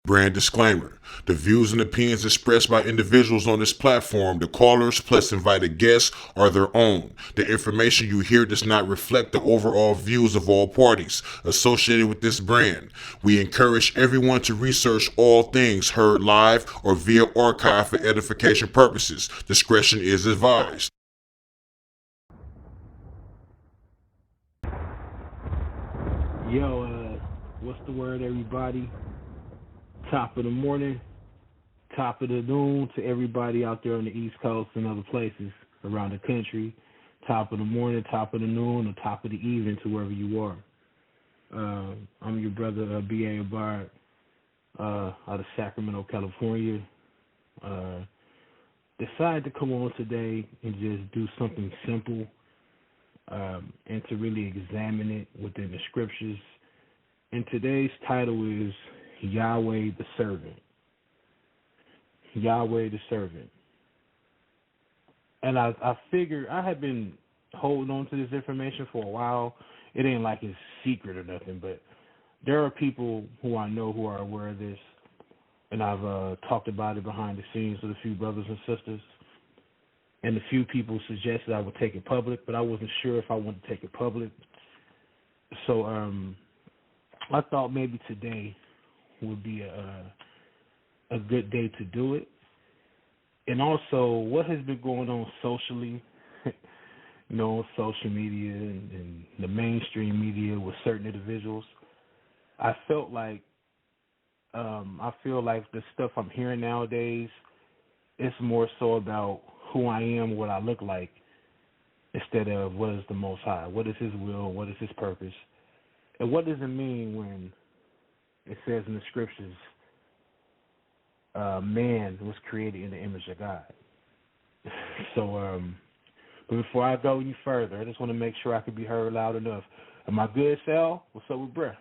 Brand disclaimer. The views and opinions expressed by individuals on this platform, the callers plus invited guests, are their own. The information you hear does not reflect the overall views of all parties associated with this brand. We encourage everyone to research all things heard live or via archive for edification purposes. Discretion is advised. Yo, what's the word, everybody? Top of the morning, top of the noon to everybody out there on the East Coast and other places around the country. Top of the morning, top of the noon, or top of the evening to wherever you are. I'm your brother B.A. out of Sacramento, California. Decided to come on today and just do something simple and to really examine it within the scriptures. And today's title is Yahweh the Servant. Yahweh the Servant. And I figured I had been holding on to this information for a while. It ain't like it's secret or nothing, but there are people who I know who are aware of this, and I've talked about it behind the scenes with a few brothers and sisters. And a few people suggested I would take it public, but I wasn't sure if I wanted to take it public. So I thought maybe today would be a good day to do it. And also, what has been going on socially, social media and the mainstream media with certain individuals, I feel like the stuff I'm hearing nowadays, it's more so about who I am, what I look like, instead of what is the Most High, what is His will, what is His purpose, and what does it mean when it says in the scriptures, man was created in the image of God. So, but before I go any further, I just want to make sure I can be heard loud enough. Am I good, Sal? What's up with Brett?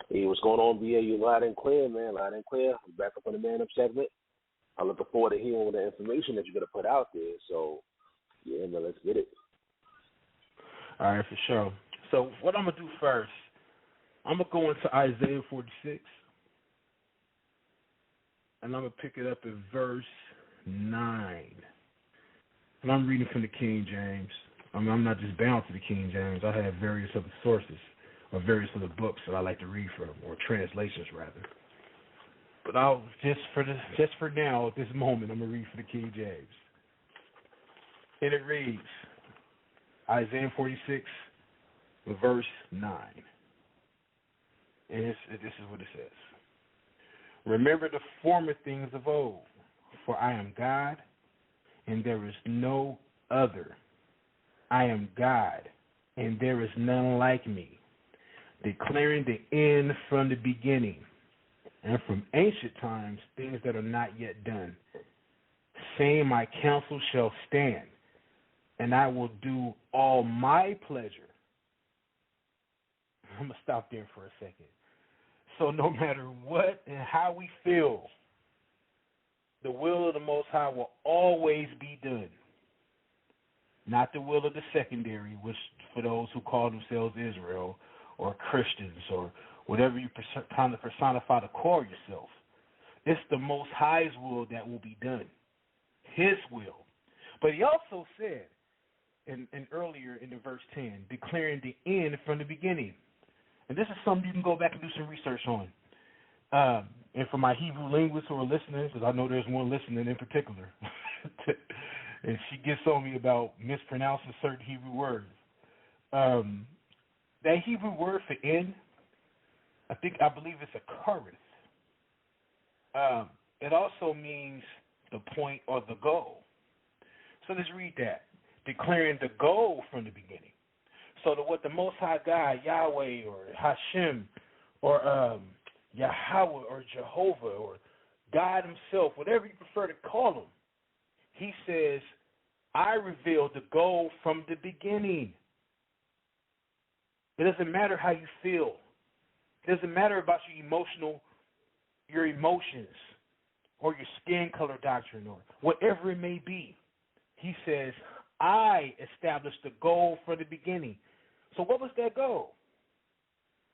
Hey, what's going on, B.A.? You loud and clear, man. Loud and clear. I'm back up on the Man Up segment. I'm looking forward to hearing the information that you're going to put out there. So, yeah, man, let's get it. All right, for sure. So what I'm going to do first, I'm going to go into Isaiah 46, and I'm going to pick it up at verse 9. And I'm reading from the King James. I'm not just bound to the King James. I have various other sources or various other books that I like to read from, or translations rather. But I'll just for now, at this moment, I'm gonna read for the King James. And it reads, Isaiah 46, verse 9. And this is what it says. Remember the former things of old, for I am God, and there is no other. I am God, and there is none like me, declaring the end from the beginning, and from ancient times things that are not yet done, saying my counsel shall stand, and I will do all my pleasure. I'm going to stop there for a second. So no matter what and how we feel, the will of the Most High will always be done. Not the will of the secondary, which for those who call themselves Israel or Christians or whatever you kind of personify to call yourself. It's the Most High's will that will be done, His will. But He also said, in earlier in the verse 10, declaring the end from the beginning. And this is something you can go back and do some research on. And for my Hebrew linguists who are listening, because I know there's one listening in particular, and she gets on me about mispronouncing certain Hebrew words. That Hebrew word for end, I believe it's a kareth. It also means the point or the goal. So let's read that. Declaring the goal from the beginning. So what the Most High God, Yahweh or Hashem or Yahweh or Jehovah or God Himself, whatever you prefer to call Him, He says, I revealed the goal from the beginning. It doesn't matter how you feel. It doesn't matter about your emotions, or your skin color doctrine, or whatever it may be. He says, I established the goal from the beginning. So what was that goal?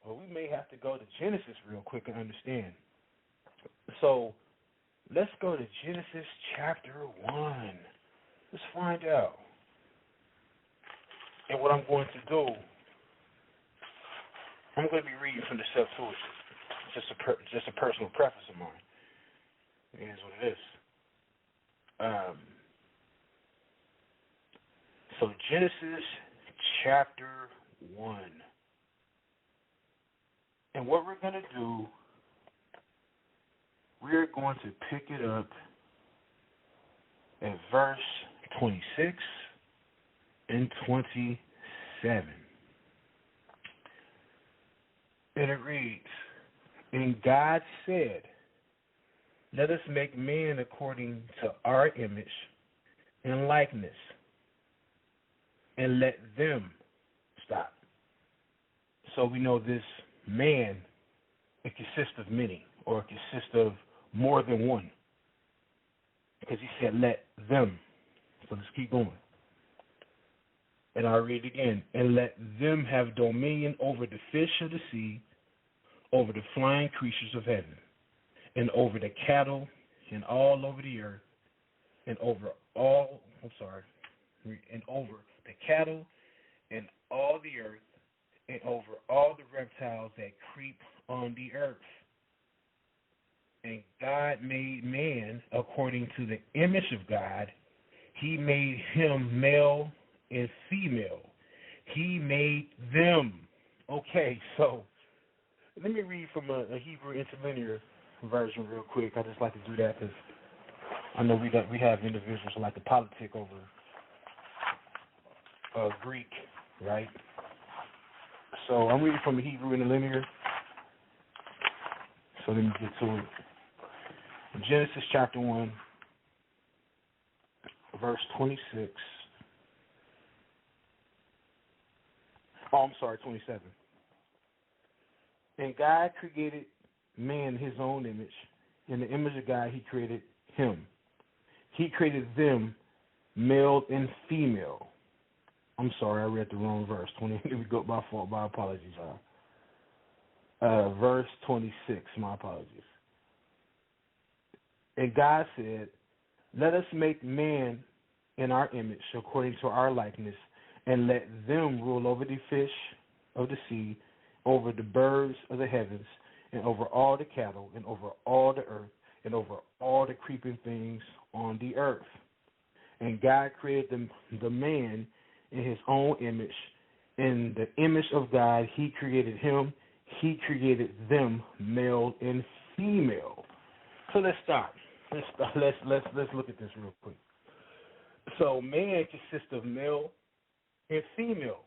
Well, we may have to go to Genesis real quick and understand. So let's go to Genesis chapter 1. Let's find out. And what I'm going to do, I'm going to be reading from the Septuagint. Just a personal preface of mine. It is what it is. So Genesis chapter 1. And what we're going to do, we're going to pick it up at verse 26 and 27. And it reads, "And God said, let us make man according to our image and likeness, and let them," stop. So we know this man, it consists of many, or it consists of more than one. Because he said, let them. So let's keep going. And I'll read it again. "And let them have dominion over the fish of the sea, over the flying creatures of heaven, and over the cattle, and all over the earth, and over all, and over the cattle, and all the earth, and over all the reptiles that creep on the earth. And God made man according to the image of God. He made him male and female. He made them." Okay, so let me read from a Hebrew interlinear version real quick. I just like to do that because I know we have individuals who like to politic over Greek, right? So I'm reading from the Hebrew interlinear. So let me get to it. Genesis chapter 1, verse 26. 27. "And God created man in his own image. In the image of God he created him. He created them, male and female." I'm sorry, I read the wrong verse. 20. Here we go. My fault. My apologies. Verse 26. My apologies. "And God said, let us make man in our image, according to our likeness, and let them rule over the fish of the sea, over the birds of the heavens, and over all the cattle, and over all the earth, and over all the creeping things on the earth. And God created the man in his own image. In the image of God he created him. He created them, male and female." So let's stop. Let's look at this real quick. So man consists of male and female,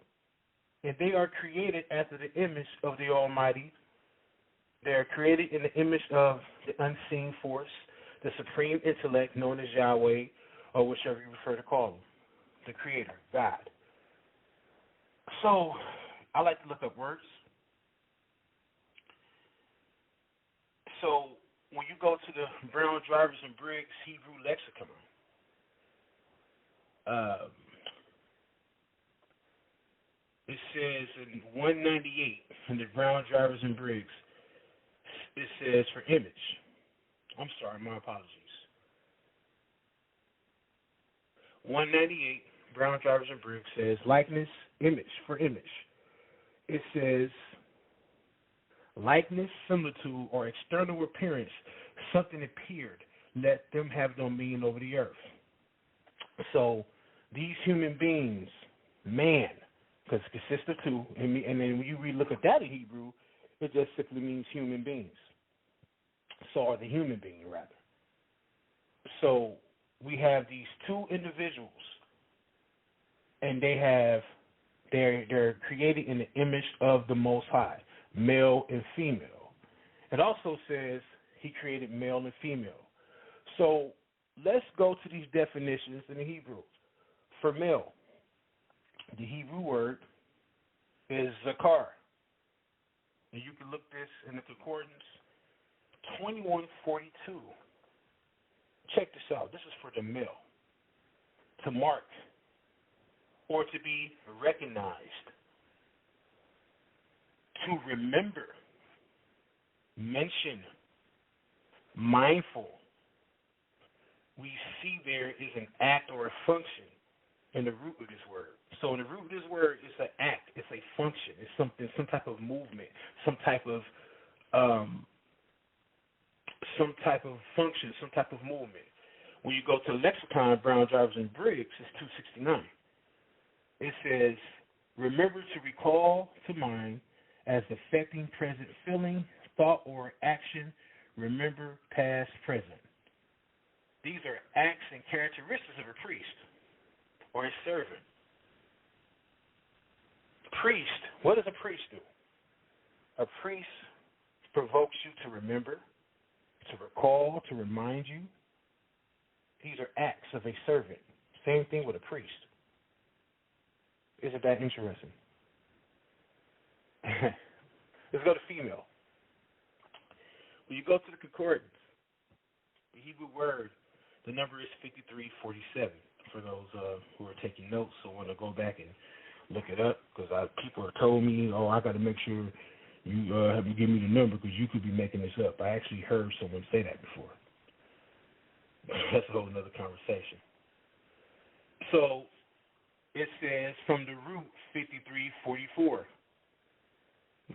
and they are created after the image of the Almighty. They are created in the image of the unseen force, the supreme intellect known as Yahweh, or whichever you prefer to call him, the Creator, God. So I like to look up words. So when you go to the Brown, Drivers, and Briggs Hebrew lexicon, it says in 198 in the Brown, Drivers, and Briggs, it says for image. I'm sorry, my apologies. 198, Brown, Drivers, and Briggs says likeness, image, for image. It says likeness, similitude, or external appearance, something appeared, let them have dominion over the earth. So these human beings, man, because it consists of two, and then when you look at that in Hebrew, it just simply means human beings. So, or the human being, rather. So we have these two individuals, and they're created in the image of the Most High, male and female. It also says he created male and female. So let's go to these definitions in the Hebrew. For male, the Hebrew word is zakar. And you can look this in the concordance, 2142. Check this out. This is for the male. To mark or to be recognized. To remember, mention, mindful. We see there is an act or a function in the root of this word. So in the root of this word, it's an act, it's a function, it's something, some type of movement, some type of function, some type of movement. When you go to lexicon, Brown, Jarvis, and Briggs, it's 269. It says, remember to recall to mind as affecting present feeling, thought, or action. Remember past, present. These are acts and characteristics of a priest or a servant. Priest, what does a priest do? A priest provokes you to remember, to recall, to remind you. These are acts of a servant. Same thing with a priest. Isn't that interesting? Let's go to female. When you go to the concordance, the Hebrew word, the number is 5347 for those who are taking notes. So I want to go back and look it up because people have told me, I got to make sure you have to give me the number because you could be making this up. I actually heard someone say that before. That's a whole other conversation. So it says from the root 5344.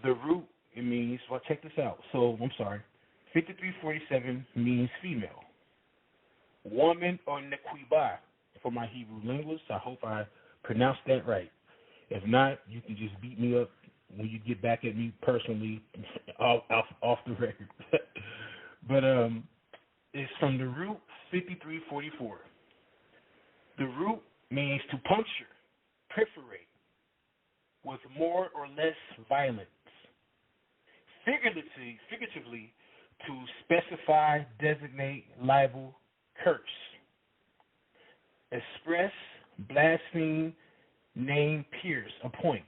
The root, it means, well, check this out. So, I'm sorry, 5347 means female. Woman or nequiba for my Hebrew linguists. I hope I pronounced that right. If not, you can just beat me up when you get back at me personally off the record. But it's from the root 5344. The root means to puncture, perforate, with more or less violence. Figuratively, to specify, designate, libel, curse. Express, blaspheme, name, pierce, appoint.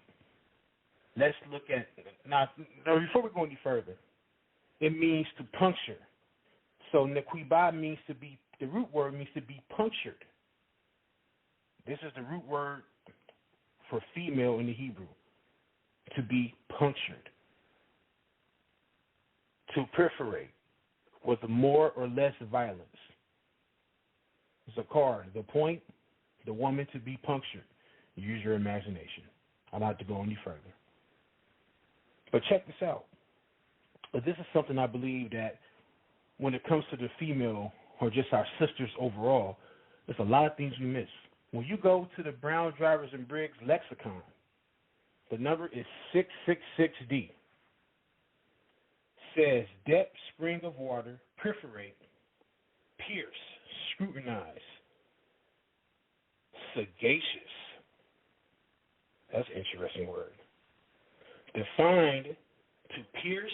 Let's look at, now before we go any further, it means to puncture. So nequiba means to be, the root word means to be punctured. This is the root word for female in the Hebrew, to be punctured. To perforate with more or less violence. Zakar, the point, the woman to be punctured. Use your imagination. I'm not to go any further. But check this out. This is something I believe that when it comes to the female or just our sisters overall, there's a lot of things we miss. When you go to the Brown, Drivers, and Briggs lexicon, the number is 666D. Says depth, spring of water, perforate, pierce, scrutinize, sagacious. That's an interesting word. Defined to pierce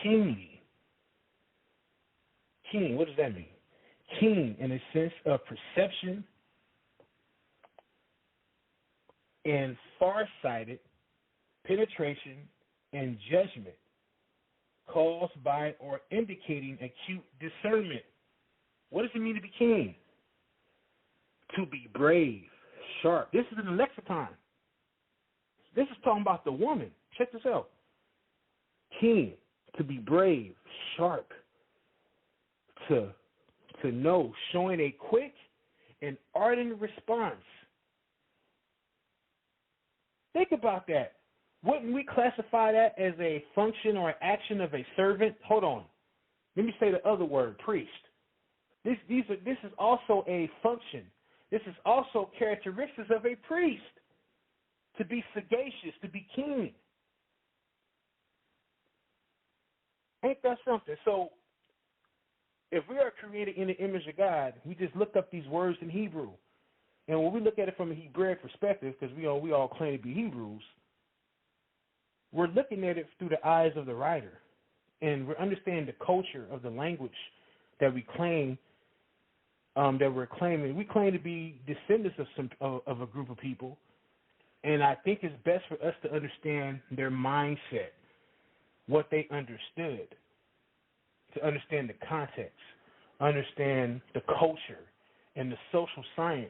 keenly. Keen, what does that mean? Keen in a sense of perception and farsighted penetration and judgment caused by or indicating acute discernment. What does it mean to be keen? To be brave, sharp. This is in the lexicon. This is talking about the woman. Check this out. Keen, to be brave, sharp, to know, showing a quick and ardent response. Think about that. Wouldn't we classify that as a function or action of a servant? Hold on. Let me say the other word, priest. This is also a function. This is also characteristics of a priest. To be sagacious, to be keen. Ain't that something? So, if we are created in the image of God, we just looked up these words in Hebrew. And when we look at it from a Hebraic perspective, because we all claim to be Hebrews, we're looking at it through the eyes of the writer. And we're understanding the culture of the language that we claim, that we're claiming. We claim to be descendants of a group of people. And I think it's best for us to understand their mindset, what they understood, to understand the context, understand the culture and the social science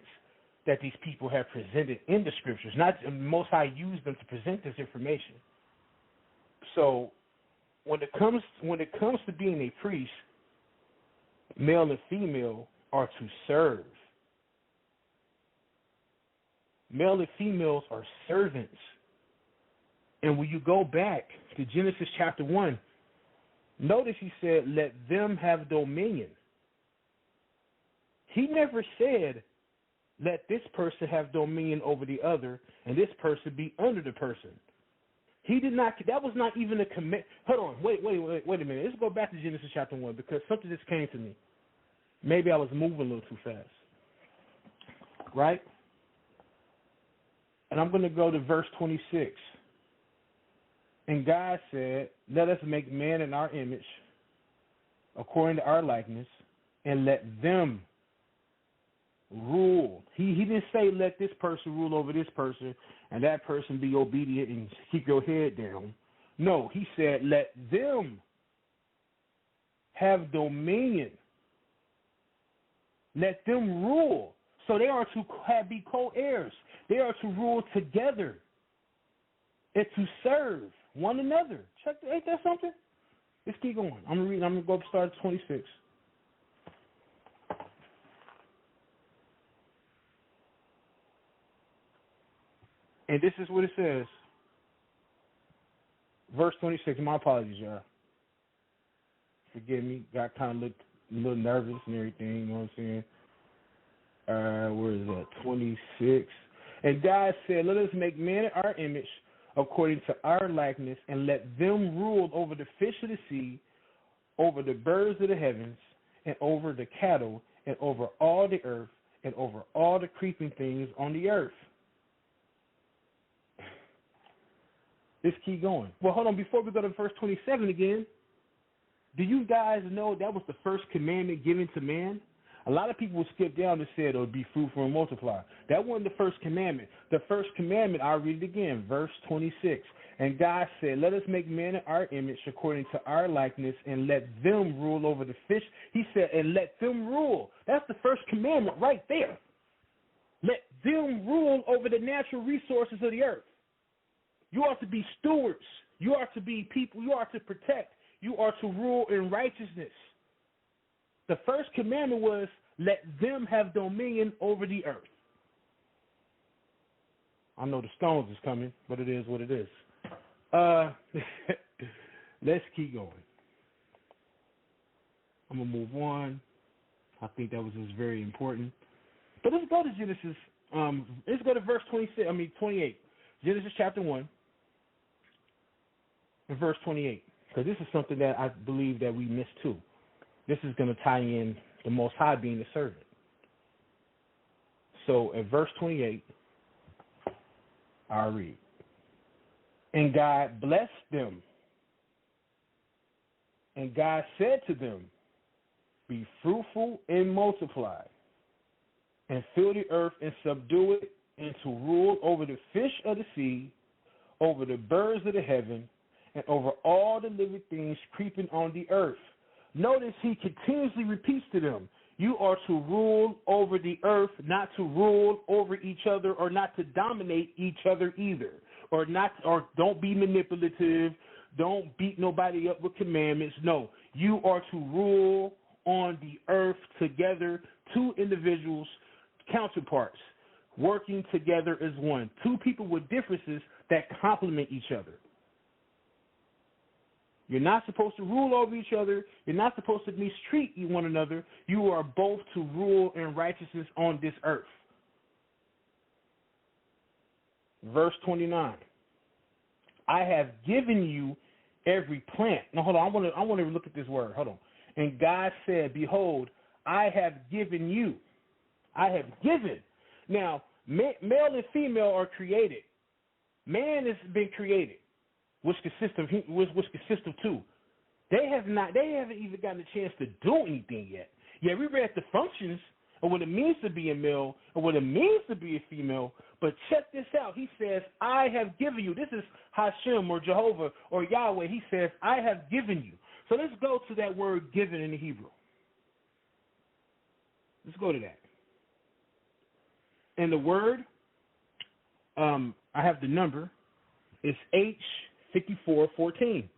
that these people have presented in the scriptures. Not Most High used them to present this information. So when it comes to being a priest, male and female are to serve. Male and females are servants. And when you go back to Genesis chapter 1, notice he said, let them have dominion. He never said, let this person have dominion over the other and this person be under the person. He did not, that was not even a command. Hold on, wait a minute. Let's go back to Genesis chapter 1 because something just came to me. Maybe I was moving a little too fast. Right? And I'm going to go to verse 26. And God said, let us make man in our image, according to our likeness, and let them rule. He didn't say let this person rule over this person and that person be obedient and keep your head down. No, he said let them have dominion. Let them rule. So they are to be co-heirs. They are to rule together and to serve one another. Ain't that something? Let's keep going. I'm going to read. I'm going to go up start at 26. And this is what it says. Verse 26. My apologies, y'all. Forgive me. Got kind of a little nervous and everything. You know what I'm saying? Where is that? 26. And God said, let us make man in our image, according to our likeness, and let them rule over the fish of the sea, over the birds of the heavens, and over the cattle, and over all the earth, and over all the creeping things on the earth. Let's keep going. Well, hold on. Before we go to verse 27 again, do you guys know that was the first commandment given to man? A lot of people will skip down and said, oh, be fruitful and multiply. That wasn't the first commandment. The first commandment, I'll read it again, verse 26. And God said, let us make man in our image according to our likeness and let them rule over the fish. He said, and let them rule. That's the first commandment right there. Let them rule over the natural resources of the earth. You are to be stewards. You are to be people. You are to protect. You are to rule in righteousness. The first commandment was, let them have dominion over the earth. I know the stones is coming, but it is what it is. Let's keep going. I'm going to move on. I think that was just very important. But let's go to Genesis. Let's go to verse 28. Genesis chapter 1 and verse 28. Because this is something that I believe that we missed too. This is going to tie in the Most High being the servant. So at verse 28, I'll read. And God blessed them. And God said to them, be fruitful and multiply, and fill the earth and subdue it, and to rule over the fish of the sea, over the birds of the heaven, and over all the living things creeping on the earth. Notice he continuously repeats to them, you are to rule over the earth, not to rule over each other or not to dominate each other either. Or don't be manipulative. Don't beat nobody up with commandments. No, you are to rule on the earth together, two individuals, counterparts, working together as one. Two people with differences that complement each other. You're not supposed to rule over each other. You're not supposed to mistreat one another. You are both to rule in righteousness on this earth. Verse 29. I have given you every plant. Now, hold on. I want to look at this word. Hold on. And God said, behold, I have given you. I have given. Now, male and female are created. Man has been created, which consists of two. They haven't even gotten a chance to do anything yet. Yeah, we read the functions of what it means to be a male and what it means to be a female, but check this out. He says, I have given you. This is Hashem or Jehovah or Yahweh. He says, I have given you. So let's go to that word given in the Hebrew. Let's go to that. And the word, I have the number. It's 54:14.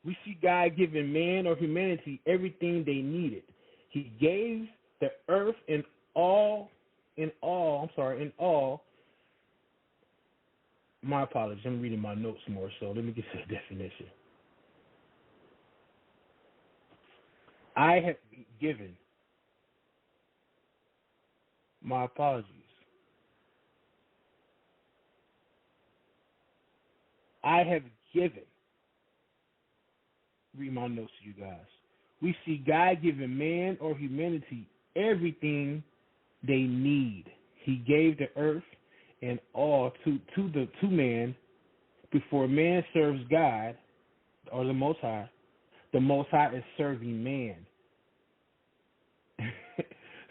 We see God giving man or humanity everything they needed. He gave the earth in all. My apologies. I'm reading my notes more, so let me get to the definition. I have given. My apologies. I have given. Read my notes to you guys. We see God giving man or humanity everything they need. He gave the earth and all to man. Before man serves God or the Most High is serving man.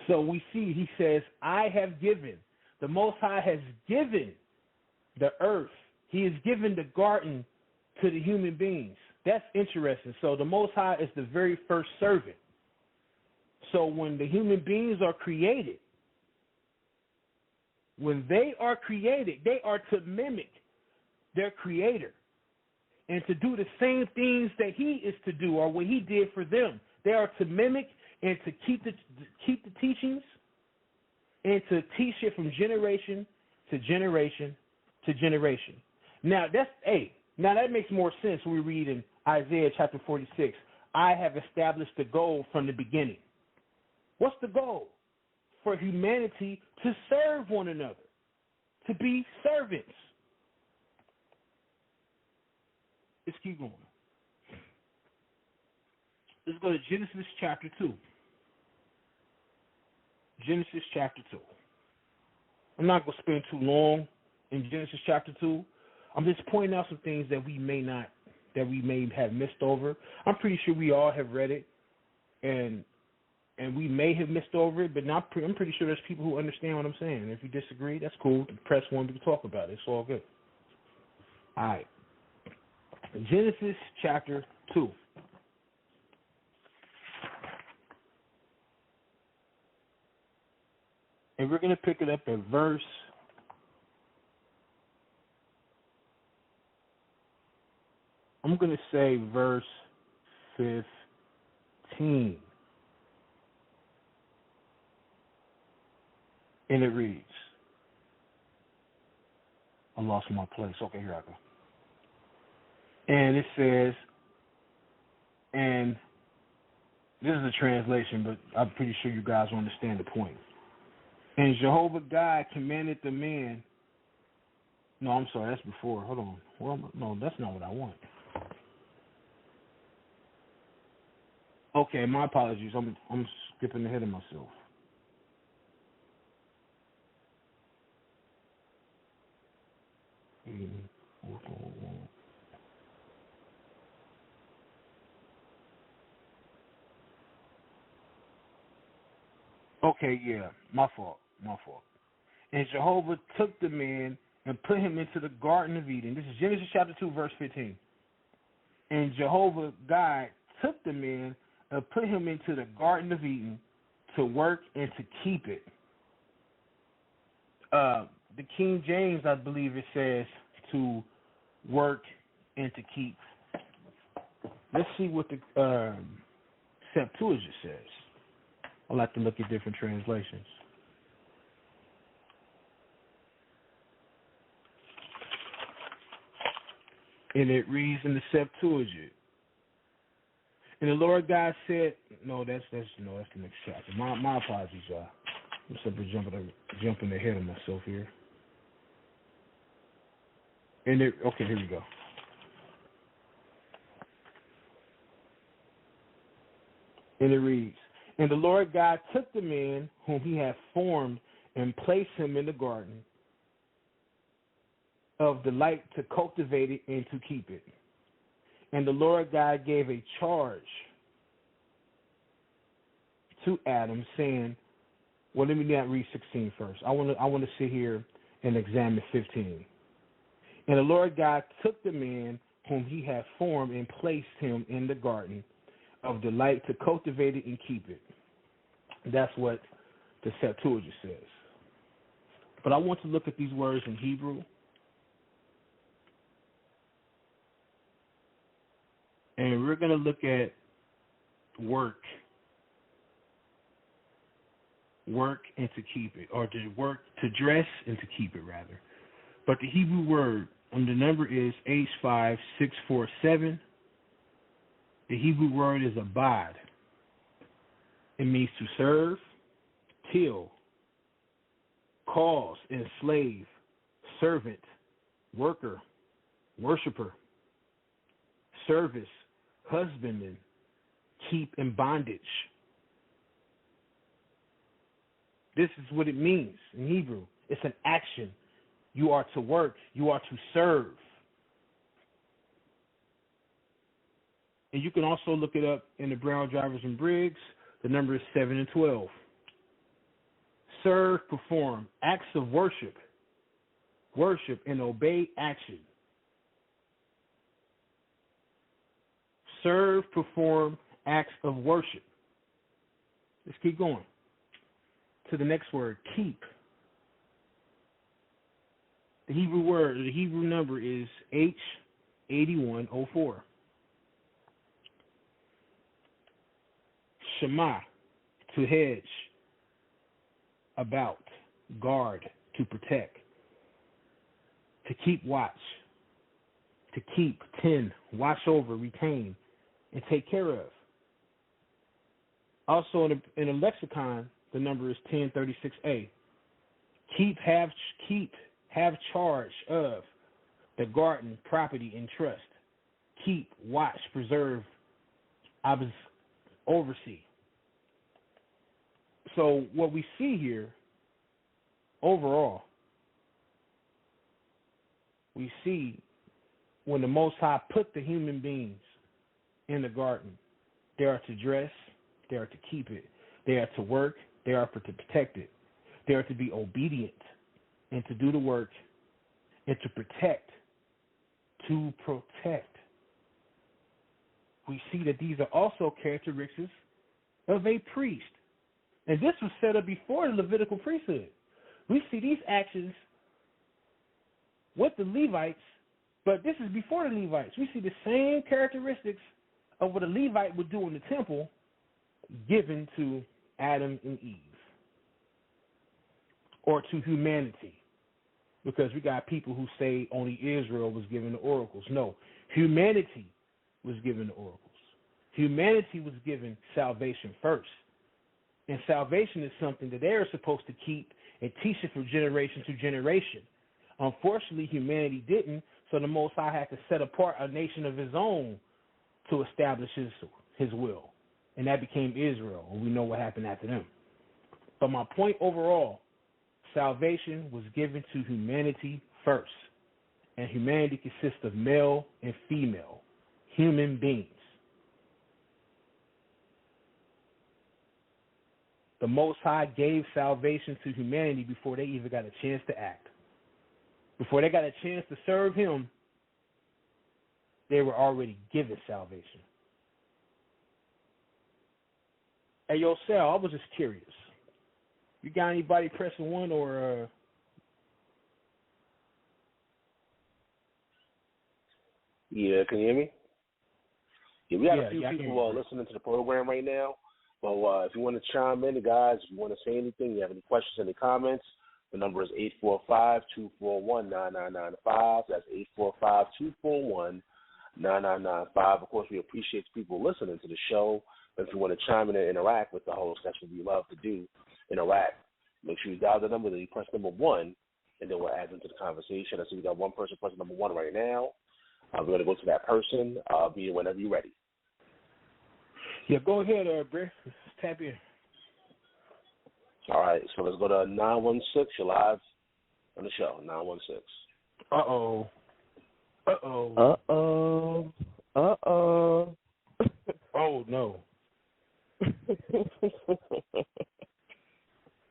So we see he says, I have given. The Most High has given the earth. He has given the garden to the human beings. That's interesting. So the Most High is the very first servant. So when the human beings are created, they are to mimic their creator and to do the same things that he is to do or what he did for them. They are to mimic and to keep the teachings and to teach it from generation to generation to generation. Now that makes more sense when we read in Isaiah chapter 46. I have established the goal from the beginning. What's the goal? For humanity to serve one another, to be servants. Let's keep going. Let's go to Genesis chapter 2. Genesis chapter 2. I'm not going to spend too long in Genesis chapter 2. I'm just pointing out some things that we may have missed over. I'm pretty sure we all have read it, and we may have missed over it, but I'm pretty sure there's people who understand what I'm saying. If you disagree, that's cool. Press 1 to talk about it. It's all good. All right. Genesis chapter 2. And we're going to pick it up at verse 15. And it reads, I lost my place. Okay, here I go. And it says, and this is a translation, but I'm pretty sure you guys will understand the point. And Jehovah God commanded the man. No, I'm sorry, that's before. Hold on. No, that's not what I want. Okay, my apologies. I'm skipping ahead of myself. Okay, yeah, my fault. And Jehovah took the man and put him into the Garden of Eden. This is Genesis chapter 2, verse 15. And Jehovah God took the man and put him into the Garden of Eden to work and to keep it. The King James, I believe it says to work and to keep. Let's see what the Septuagint says. I like to look at different translations. And it reads in the Septuagint. And the Lord God said, no, that's the next chapter. My apologies, y'all. I'm simply jumping ahead of myself here. And okay, here we go. And it reads, and the Lord God took the man whom he had formed and placed him in the garden of delight to cultivate it and to keep it. And the Lord God gave a charge to Adam, saying, well, let me not read 16 first. I want to sit here and examine 15. And the Lord God took the man whom he had formed and placed him in the garden of delight to cultivate it and keep it. That's what the Septuagint says. But I want to look at these words in Hebrew. And we're going to look at work and to keep it, or to work, to dress and to keep it, rather. But the Hebrew word, and the number is H5647. The Hebrew word is abad. It means to serve, till, cause, enslave, servant, worker, worshiper, service, husbandman, keep in bondage. This is what it means in Hebrew. It's an action. You are to work. You are to serve. And you can also look it up in the Brown, Drivers, and Briggs. The number is 7 and 12. Serve, perform, acts of worship. Worship and obey action. Serve, perform, acts of worship. Let's keep going. To the next word, keep. The Hebrew number is H8104. Shema, to hedge, about, guard, to protect. To keep watch, to keep, tend, watch over, retain, and take care of. Also in a lexicon, the number is 1036A. Keep, have charge of the garden, property, and trust. Keep, watch, preserve, oversee. So what we see here, overall, we see when the Most High put the human beings in the garden, they are to dress, they are to keep it, they are to work, they are to protect it, they are to be obedient and to do the work and to protect. To protect. We see that these are also characteristics of a priest. And this was set up before the Levitical priesthood. We see these actions with the Levites, but this is before the Levites. We see the same characteristics of what a Levite would do in the temple given to Adam and Eve, or to humanity, because we got people who say only Israel was given the oracles. No, humanity was given the oracles. Humanity was given salvation first, and salvation is something that they are supposed to keep and teach it from generation to generation. Unfortunately, humanity didn't, so the Most High had to set apart a nation of his own to establish his will, and that became Israel, and we know what happened after them. But my point overall, salvation was given to humanity first, and humanity consists of male and female human beings. The Most High gave salvation to humanity before they even got a chance to act. Before they got a chance to serve him, they were already given salvation. Hey, yo, Sal, I was just curious. You got anybody pressing one or Yeah, can you hear me? Yeah, we got a few people listening to the program right now. But if you want to chime in, guys, if you want to say anything, you have any questions, any comments, the number is 845-241-9995. That's 845-241-9995. Of course, we appreciate people listening to the show. If you want to chime in and interact with the host, that's what we love to do, interact. Make sure you dial the number, then you press number 1, and then we'll add them to the conversation. I see we got one person pressing number 1 right now. We're going to go to that person, be whenever you're ready. Yeah, go ahead, Brett. Let's tap in. All right, so let's go to 916. You're live on the show, 916. Uh-oh. Oh, no.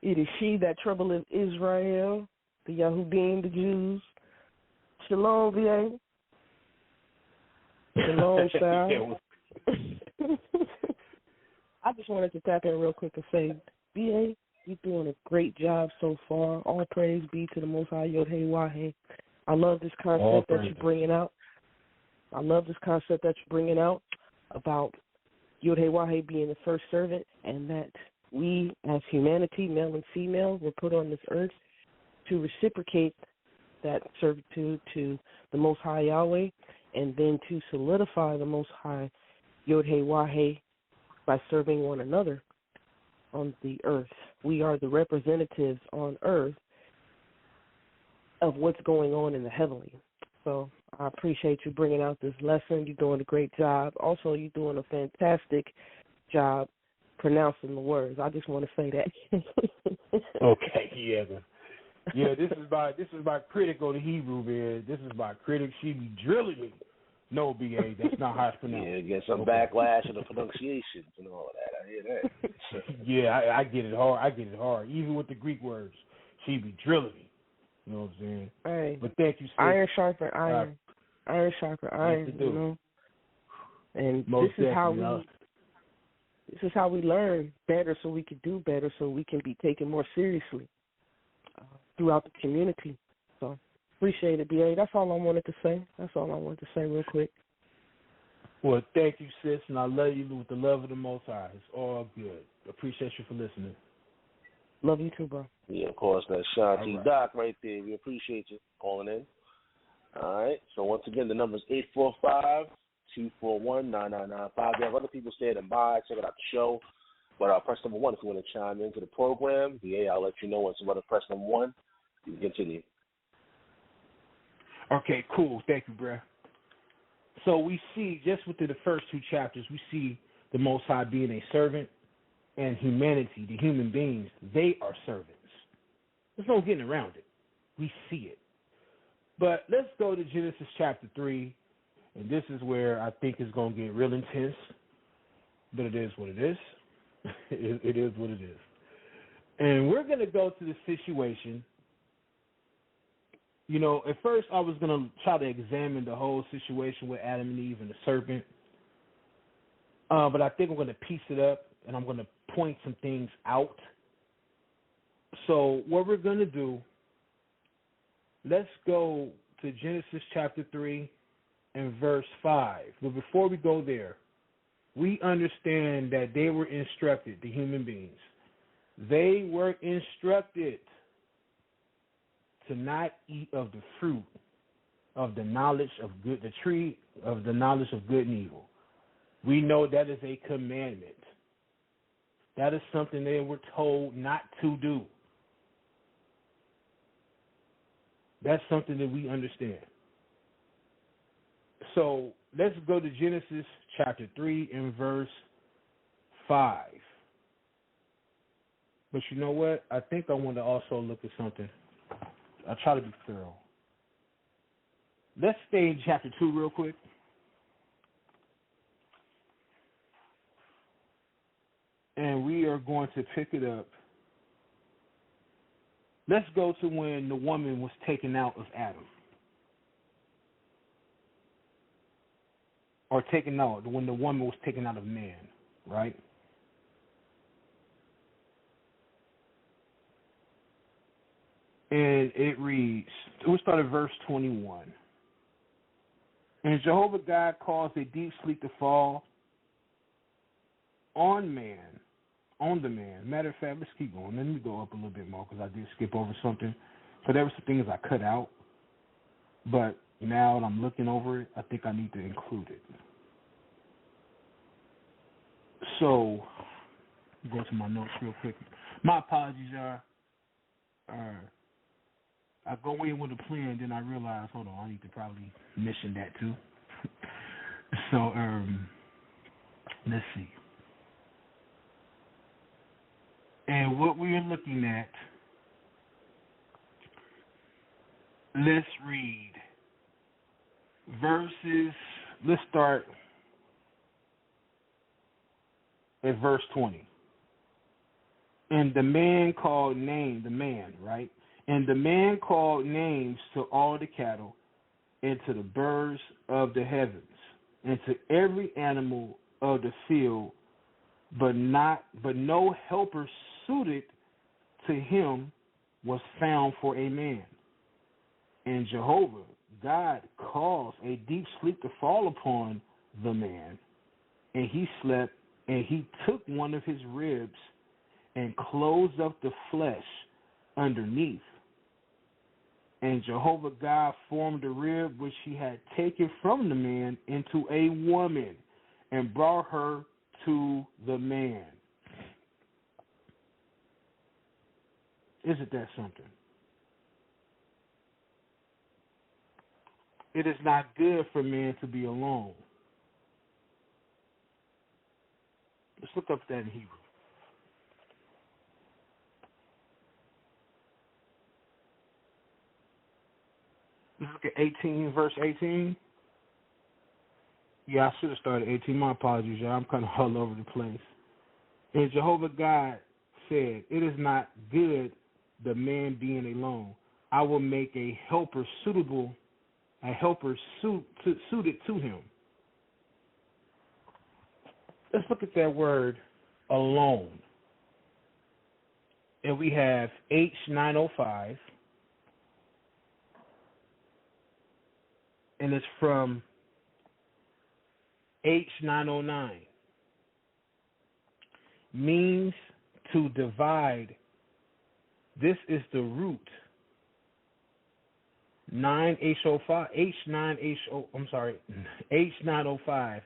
It is she that troubleth Israel, the Yahudim, the Jews. Shalom, B.A. Shalom, Sal. I just wanted to tap in real quick and say, B.A., you're doing a great job so far. All praise be to the Most High YHWH. I love this concept that you're bringing out. about YHWH being the first servant, and that we as humanity, male and female, were put on this earth to reciprocate that servitude to the Most High Yahweh, and then to solidify the Most High YHWH by serving one another on the earth. We are the representatives on earth of what's going on in the heavenly. So I appreciate you bringing out this lesson. You're doing a great job. Also, you're doing a fantastic job pronouncing the words. I just want to say that. Okay, yeah. Yeah, this is my critic on the Hebrew, man. This is my critic. She be drilling me. No, B.A., that's not how it's pronounced. Yeah, get some backlash of the pronunciations and all of that. I hear that. Yeah, I get it hard. Even with the Greek words, she be drilling me. You know what I'm saying? Hey, but thank you, sis. Iron sharper iron. Iron sharper iron, you know. And this is how we learn better, so we can do better, so we can be taken more seriously throughout the community. So appreciate it, B.A. That's all I wanted to say. Real quick. Well, thank you, sis, and I love you with the love of the Most High. It's all good. Appreciate you for listening. Love you too, bro. Yeah, of course, that's Shanti Doc right there. We appreciate you calling in. All right. So once again, the number is 845-241-9995. We have other people standing by. Check out the show. But press number 1 if you want to chime into the program. B.A., I'll let you know once you want to press number 1. You can continue. Okay, cool. Thank you, bro. So we see, just within the first 2 chapters, we see the Most High being a servant, and humanity, the human beings, they are servants. There's no getting around it. We see it. But let's go to Genesis chapter 3, and this is where I think it's going to get real intense, but it is what it is. It is what it is. And we're going to go to the situation. You know, at first I was going to try to examine the whole situation with Adam and Eve and the serpent, but I think I'm going to piece it up, and I'm going to point some things out. So what we're going to do, let's go to Genesis chapter 3 and verse 5. But before we go there, we understand that they were instructed, the human beings. They were instructed to not eat of the fruit of the knowledge of good, the tree of the knowledge of good and evil. We know that is a commandment. That is something they were told not to do. That's something that we understand. So let's go to Genesis chapter 3 and verse 5. But you know what? I think I want to also look at something. I'll try to be thorough. Let's stay in chapter 2 real quick. And we are going to pick it up. Let's go to when the woman was taken out of Adam. Or taken out, when the woman was taken out of man, right? And it reads, we'll start at verse 21. And Jehovah God caused a deep sleep to fall on the man. Matter of fact, let's keep going. Let me go up a little bit more because I did skip over something. So there were some things I cut out. But now that I'm looking over it, I think I need to include it. So, go to my notes real quick. My apologies, y'all. I go in with a plan, then I realize, hold on, I need to probably mention that too. So, let's see. And what we are looking at, let's read verses, let's start at verse 20. And the man called right? And the man called names to all the cattle and to the birds of the heavens and to every animal of the field, but no helper suited to him was found for a man. And Jehovah God caused a deep sleep to fall upon the man, And he slept, and he took one of his ribs and closed up the flesh underneath. And Jehovah God formed the rib which he had taken from the man into a woman and brought her to the man. Isn't that something? It is not good for man to be alone. Let's look up that in Hebrew. Let's look at 18, verse 18. Yeah, I should have started 18. My apologies, y'all. I'm kind of all over the place. And Jehovah God said, it is not good the man being alone. I will make a helper suited to him. Let's look at that word alone. And we have H905. And it's from H909. Means to divide. This is the root. H905.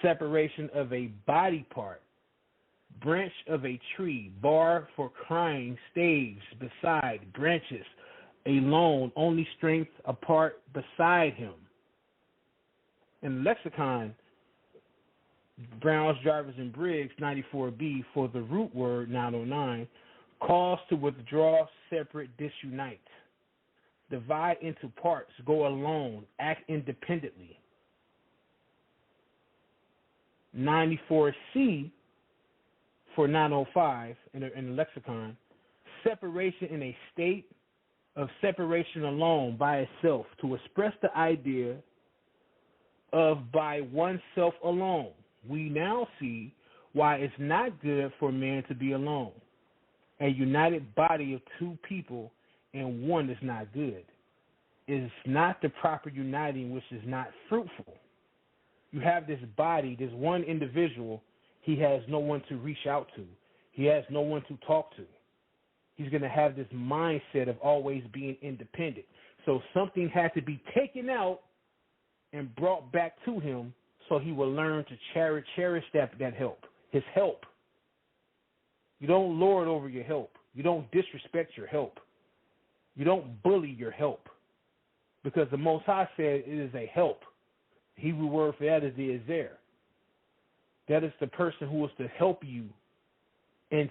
Separation of a body part. Branch of a tree. Bar for crying. Staves beside. Branches. Alone. Only strength apart beside him. In the lexicon, Brown's, Jarvis, and Briggs, 94B, for the root word, 909, calls to withdraw, separate, disunite, divide into parts, go alone, act independently. 94C, for 905, in the lexicon, separation in a state of separation alone by itself, to express the idea of by oneself alone. We now see why it's not good for man to be alone. A united body of two people and one is not good. It is not the proper uniting which is not fruitful. You have this body, this one individual, he has no one to reach out to. He has no one to talk to. He's going to have this mindset of always being independent. So something had to be taken out and brought back to him so he will learn to cherish that help, his help. You don't lord over your help. You don't disrespect your help. You don't bully your help. Because the Most High said it is a help. The Hebrew word for that is there. That is the person who is to help you and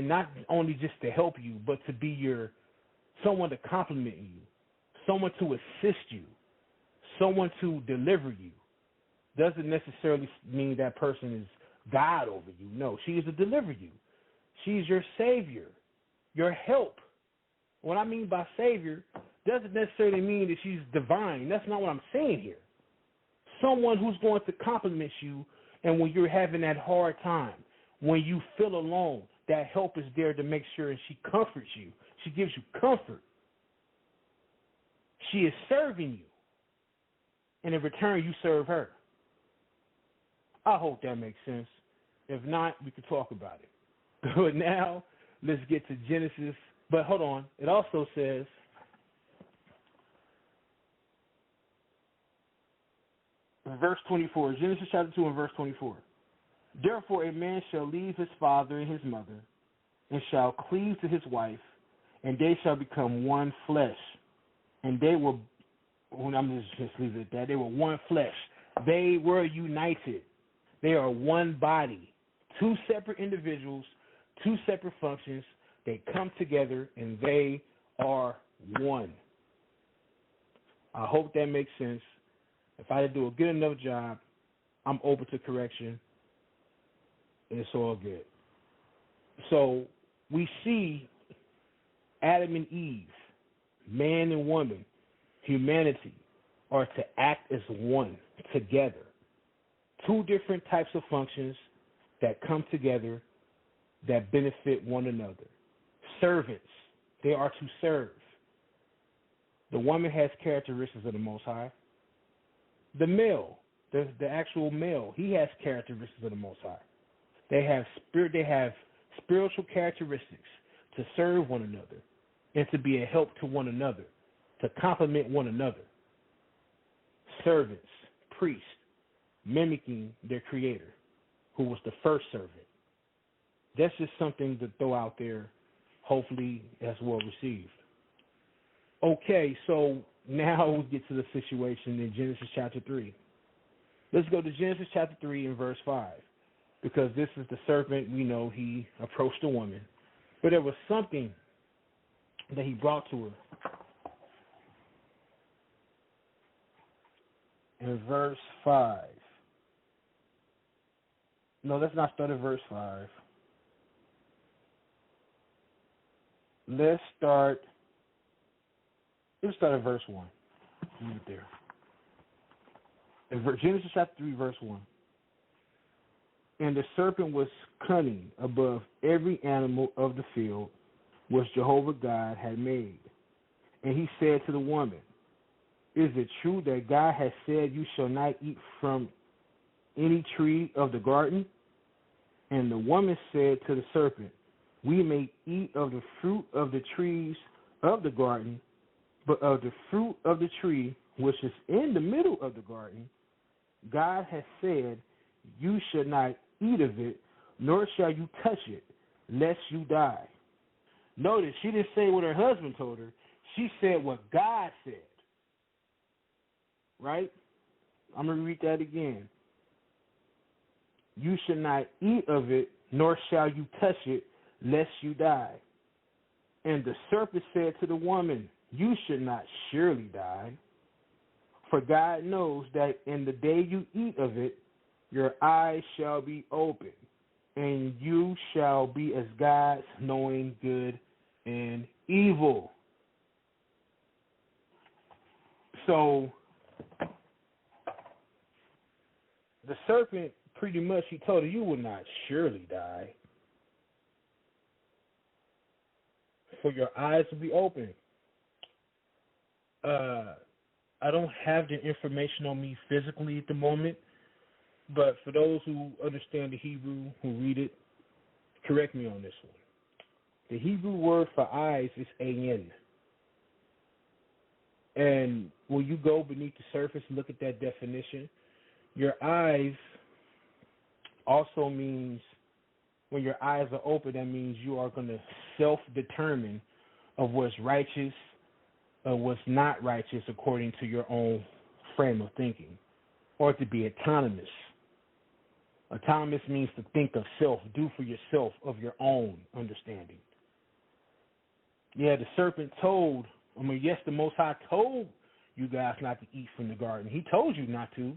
not only just to help you, but to be someone to compliment you, someone to assist you, someone to deliver you. Doesn't necessarily mean that person is God over you. No, she is to deliver you. She's your savior, your help. What I mean by savior doesn't necessarily mean that she's divine. That's not what I'm saying here. Someone who's going to compliment you, and when you're having that hard time, when you feel alone, that help is there to make sure, and she comforts you. She gives you comfort. She is serving you, and in return, you serve her. I hope that makes sense. If not, we can talk about it. But now, let's get to Genesis. But hold on. It also says, verse 24, Genesis chapter 2 and verse 24. Therefore a man shall leave his father and his mother, and shall cleave to his wife, and they shall become one flesh. And they were, I'm just leave it at that. They were one flesh. They were united. They are one body. Two separate individuals, two separate functions. They come together and they are one. I hope that makes sense. If I didn't do a good enough job, I'm open to correction. It's all good. So we see Adam and Eve, man and woman, humanity, are to act as one together. Two different types of functions that come together that benefit one another. Servants, they are to serve. The woman has characteristics of the Most High. The male the actual male, he has characteristics of the Most High. They have spiritual characteristics to serve one another and to be a help to one another, to complement one another. Servants, priests, mimicking their Creator, who was the first servant. That's just something to throw out there, hopefully that's well received. Okay, so now we get to the situation in Genesis chapter 3. Let's go to Genesis chapter 3 and verse 5, because this is the serpent. We know he approached the woman, but there was something that he brought to her. In verse 5. No, let's not start at verse 5. Let's start at verse 1. Leave it there. In Genesis chapter 3, verse 1. And the serpent was cunning above every animal of the field which Jehovah God had made. And he said to the woman, is it true that God has said you shall not eat from any tree of the garden? And the woman said to the serpent, we may eat of the fruit of the trees of the garden, but of the fruit of the tree which is in the middle of the garden, God has said, you shall not eat of it, nor shall you touch it, lest you die. Notice, she didn't say what her husband told her. She said what God said. Right? I'm going to read that again. You shall not eat of it, nor shall you touch it, lest you die. And the serpent said to the woman, you should not surely die. For God knows that in the day you eat of it, your eyes shall be opened, and you shall be as gods, knowing good and evil. So, the serpent, pretty much, he told her, you will not surely die, for your eyes will be open. I don't have the information on me physically at the moment, but for those who understand the Hebrew, who read it, correct me on this one. The Hebrew word for eyes is ayin. And when you go beneath the surface and look at that definition, your eyes also means, when your eyes are open, that means you are going to self-determine of what's righteous or what's not righteous according to your own frame of thinking, or to be autonomous. Autonomous means to think of self, do for yourself, of your own understanding. Yeah, the serpent yes, the Most High told you guys not to eat from the garden. He told you not to.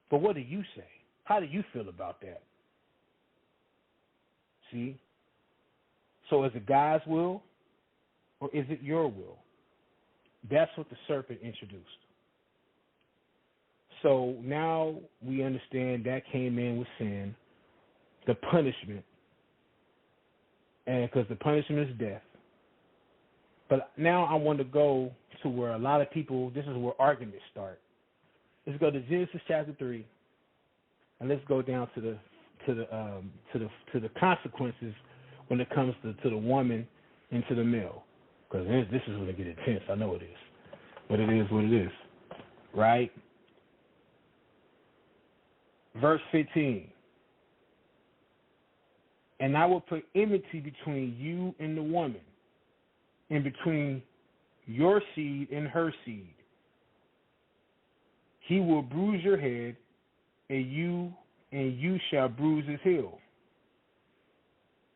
But what do you say? How do you feel about that? See? So is it God's will or is it your will? That's what the serpent introduced. So now we understand that came in with sin, the punishment, and because the punishment is death. But now I want to go to where a lot of people, this is where arguments start. Let's go to Genesis chapter 3, and let's go down to the consequences when it comes to the woman and to the male. Because this is going to get intense. I know it is. But it is what it is. Right? Verse 15. And I will put enmity between you and the woman, and between your seed and her seed. He will bruise your head, and you shall bruise his heel.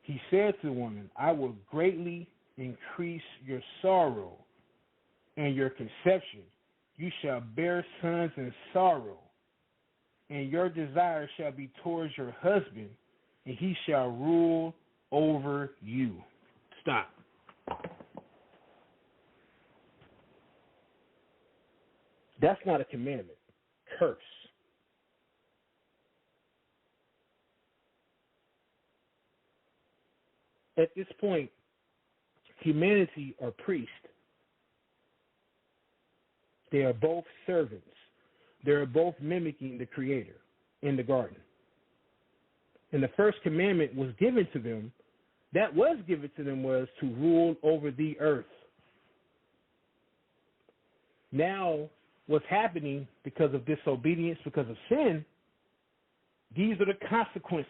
He said to the woman, I will greatly increase your sorrow and your conception. You shall bear sons in sorrow, and your desire shall be towards your husband, and he shall rule over you. Stop. That's not a commandment. Curse. At this point, humanity are priests. They are both servants They're both mimicking the Creator in the garden. And the first commandment was given to them, was to rule over the earth. Now, what's happening because of disobedience, because of sin, these are the consequences.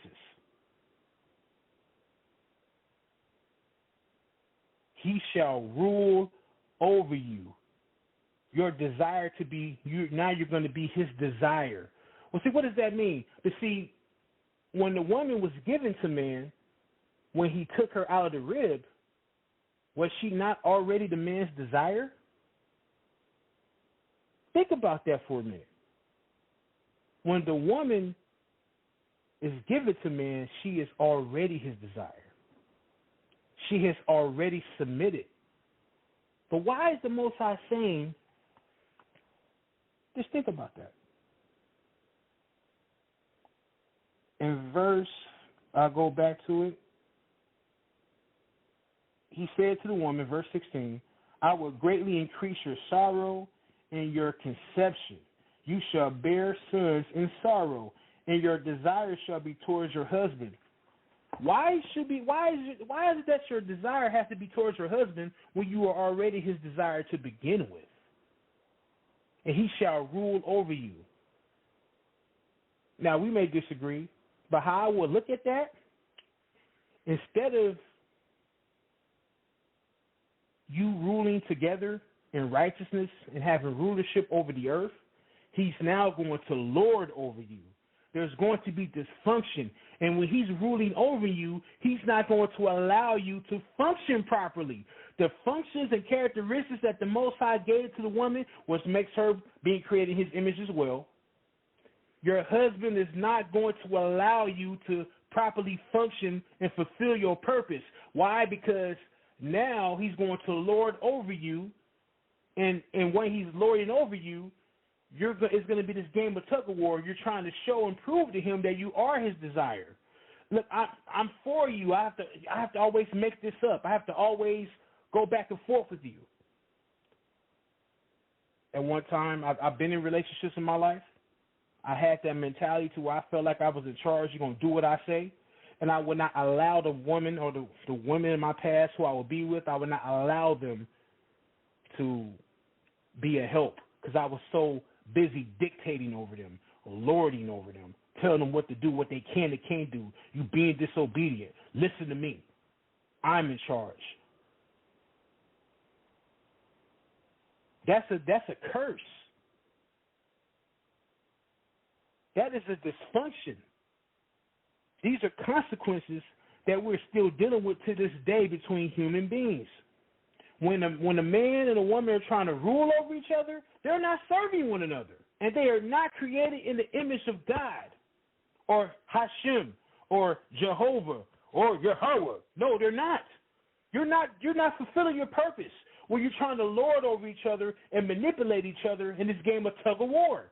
He shall rule over you. Your desire to be, now you're going to be his desire. Well, see, what does that mean? But see, when the woman was given to man, when he took her out of the rib, was she not already the man's desire? Think about that for a minute. When the woman is given to man, she is already his desire. She has already submitted. But why is the Most High saying, just think about that. In verse, I'll go back to it. He said to the woman, verse 16, I will greatly increase your sorrow and your conception. You shall bear sons in sorrow, and your desire shall be towards your husband. Why is it that your desire has to be towards your husband when you are already his desire to begin with? And he shall rule over you. Now, we may disagree, but how I would look at that, instead of you ruling together in righteousness and having rulership over the earth, he's now going to lord over you. There's going to be dysfunction. And when he's ruling over you, he's not going to allow you to function properly. The functions and characteristics that the Most High gave to the woman, which makes her being created in his image as well, your husband is not going to allow you to properly function and fulfill your purpose. Why? Because now he's going to lord over you, and when he's lording over you, it's going to be this game of tug of war. You're trying to show and prove to him that you are his desire. Look, I'm for you. I have to always make this up. I have to always go back and forth with you. At one time, I've been in relationships in my life. I had that mentality to where I felt like I was in charge. You're going to do what I say. And I would not allow the woman or the women in my past who I would be with, I would not allow them to be a help because I was so busy dictating over them, or lording over them, telling them what to do, what they can and can't do. You being disobedient. Listen to me. I'm in charge. That's a curse. That is a dysfunction. These are consequences that we're still dealing with to this day between human beings. When a man and a woman are trying to rule over each other, they're not serving one another. And they are not created in the image of God or Hashem or Jehovah or Yahweh. No, they're not. You're not fulfilling your purpose when you're trying to lord over each other and manipulate each other in this game of tug of war.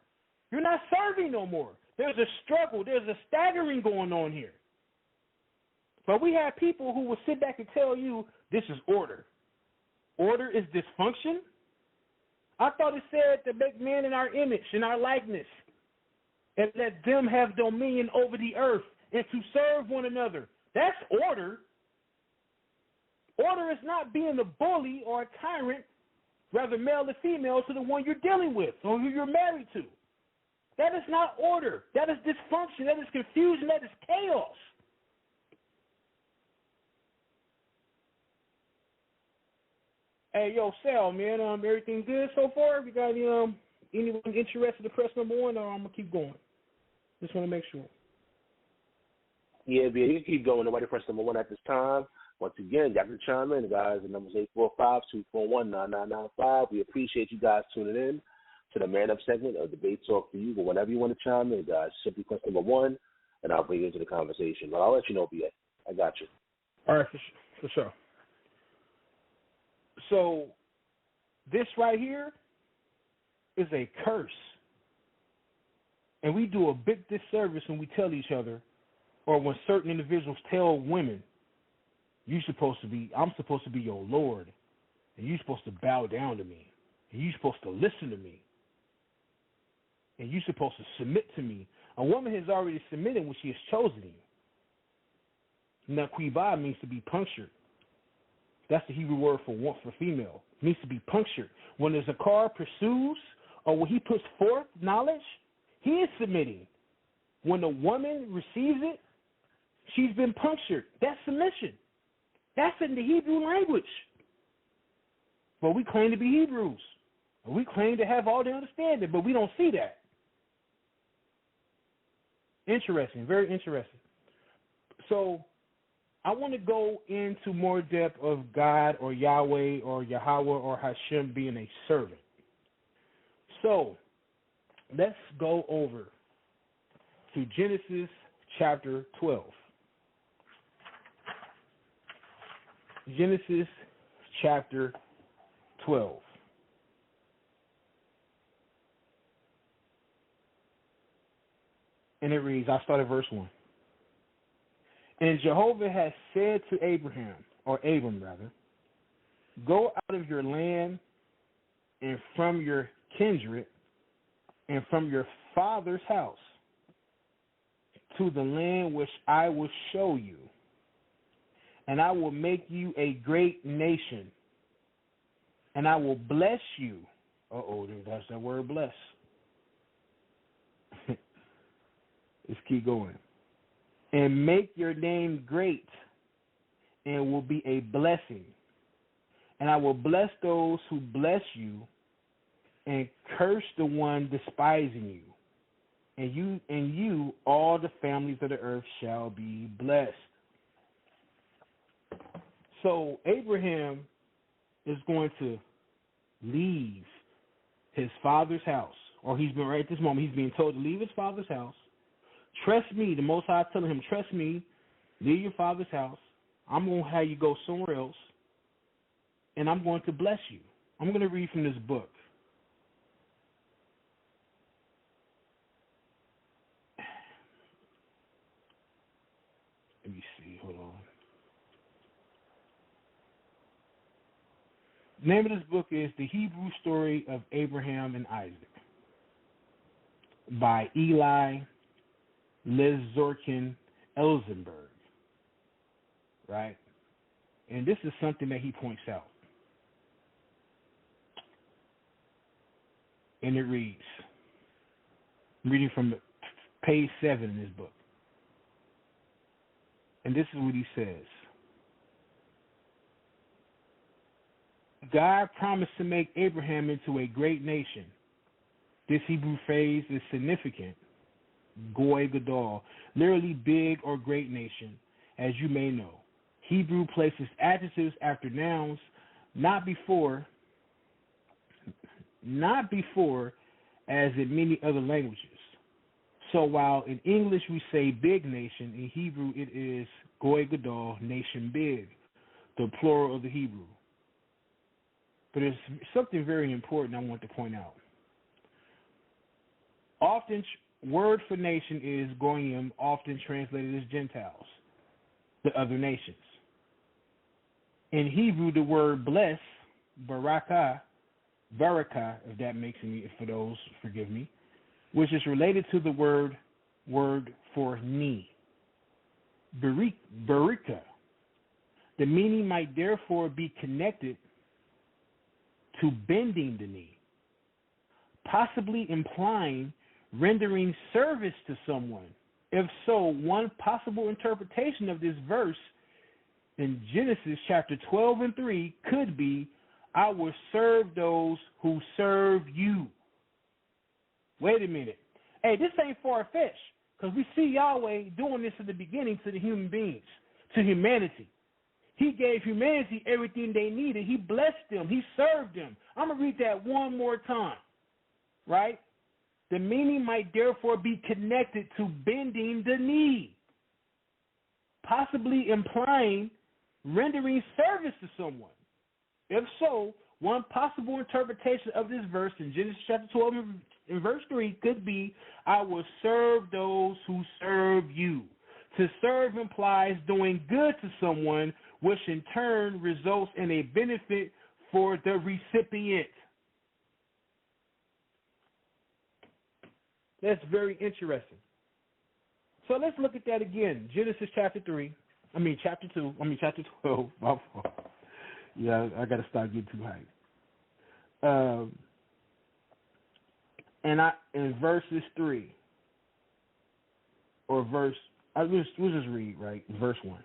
You're not serving no more. There's a struggle. There's a staggering going on here. But we have people who will sit back and tell you this is order. Order is dysfunction? I thought it said to make man in our image, in our likeness, and let them have dominion over the earth and to serve one another. That's order. Order is not being a bully or a tyrant, rather male or female, to the one you're dealing with or who you're married to. That is not order. That is dysfunction. That is confusion. That is chaos. Hey, yo, Sal, man, everything good so far? You got anyone interested to press number one, or I'm going to keep going? Just want to make sure. Yeah, B.A., you can keep going. Nobody press number one at this time. Once again, y'all can chime in, guys. The number is 845-241-9995. We appreciate you guys tuning in to the Man Up segment of Debate Talk for You. But whenever you want to chime in, guys, simply press number one, and I'll bring you into the conversation. But I'll let you know, B.A. I got you. All right, for sure. So this right here is a curse. And we do a big disservice when we tell each other, or when certain individuals tell women, I'm supposed to be your Lord, and you're supposed to bow down to me, and you're supposed to listen to me. and you're supposed to submit to me. A woman has already submitted when she has chosen you. Naquiba means to be punctured. That's the Hebrew word for female. It means to be punctured. When the Zakar pursues or when he puts forth knowledge, he is submitting. When the woman receives it, she's been punctured. That's submission. That's in the Hebrew language. But we claim to be Hebrews. We claim to have all the understanding, but we don't see that. Interesting, very interesting. So I want to go into more depth of God or Yahweh or Yahweh or Hashem being a servant. So let's go over to Genesis chapter 12. Genesis chapter 12. And it reads, I start at verse 1. And Jehovah has said to Abraham, or Abram rather, go out of your land and from your kindred and from your father's house to the land which I will show you. And I will make you a great nation. And I will bless you. That's that word bless. Let's keep going. And make your name great and will be a blessing. And I will bless those who bless you and curse the one despising you. And you, all the families of the earth shall be blessed. So Abraham is going to leave his father's house, or he's been right at this moment, he's being told to leave his father's house. Trust me, the Most High telling him, trust me, leave your father's house. I'm going to have you go somewhere else, and I'm going to bless you. I'm going to read from this book. Let me see, hold on. The name of this book is The Hebrew Story of Abraham and Isaac by Eli Lezorkin Elzenberg, right? And this is something that he points out. And it reads, I'm reading from page 7 in this book. And this is what he says. God promised to make Abraham into a great nation. This Hebrew phrase is significant. Goy Gadol, literally big or great nation, as you may know. Hebrew places adjectives after nouns, not before as in many other languages. So while in English we say big nation, in Hebrew it is Goy Gadol, nation big, the plural of the Hebrew. But there's something very important I want to point out. Often, word for nation is goyim, often translated as Gentiles, the other nations. In Hebrew, the word bless, barakah, if that makes any, for those, forgive me, which is related to the word for knee, barika. The meaning might therefore be connected to bending the knee, possibly implying rendering service to someone. If so, one possible interpretation of this verse in Genesis chapter 12 and 3 could be, I will serve those who serve you. Wait a minute. Hey, this ain't far-fetched, because we see Yahweh doing this in the beginning to the human beings, to humanity. He gave humanity everything they needed. He blessed them. He served them. I'm going to read that one more time, right? The meaning might therefore be connected to bending the knee, possibly implying rendering service to someone. If so, one possible interpretation of this verse in Genesis chapter 12 and verse 3 could be, I will serve those who serve you. To serve implies doing good to someone, which in turn results in a benefit for the recipient. That's very interesting. So let's look at that again. Genesis chapter 2. Chapter 12. My fault. Yeah, I got to stop getting too hyped. In verses 3 or verse, we'll just read, right? Verse 1.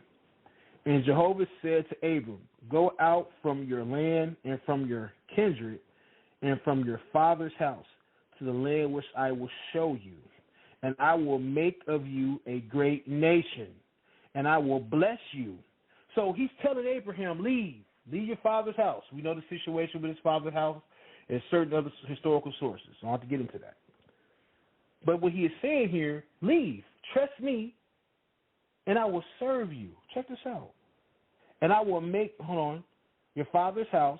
And Jehovah said to Abram, go out from your land and from your kindred and from your father's house to the land which I will show you. And I will make of you a great nation, and I will bless you. So he's telling Abraham, leave your father's house. We know the situation with his father's house and certain other historical sources. So I don't have to get into that. But what he is saying here, leave, trust me, and I will serve you. Check this out. And I will make, your father's house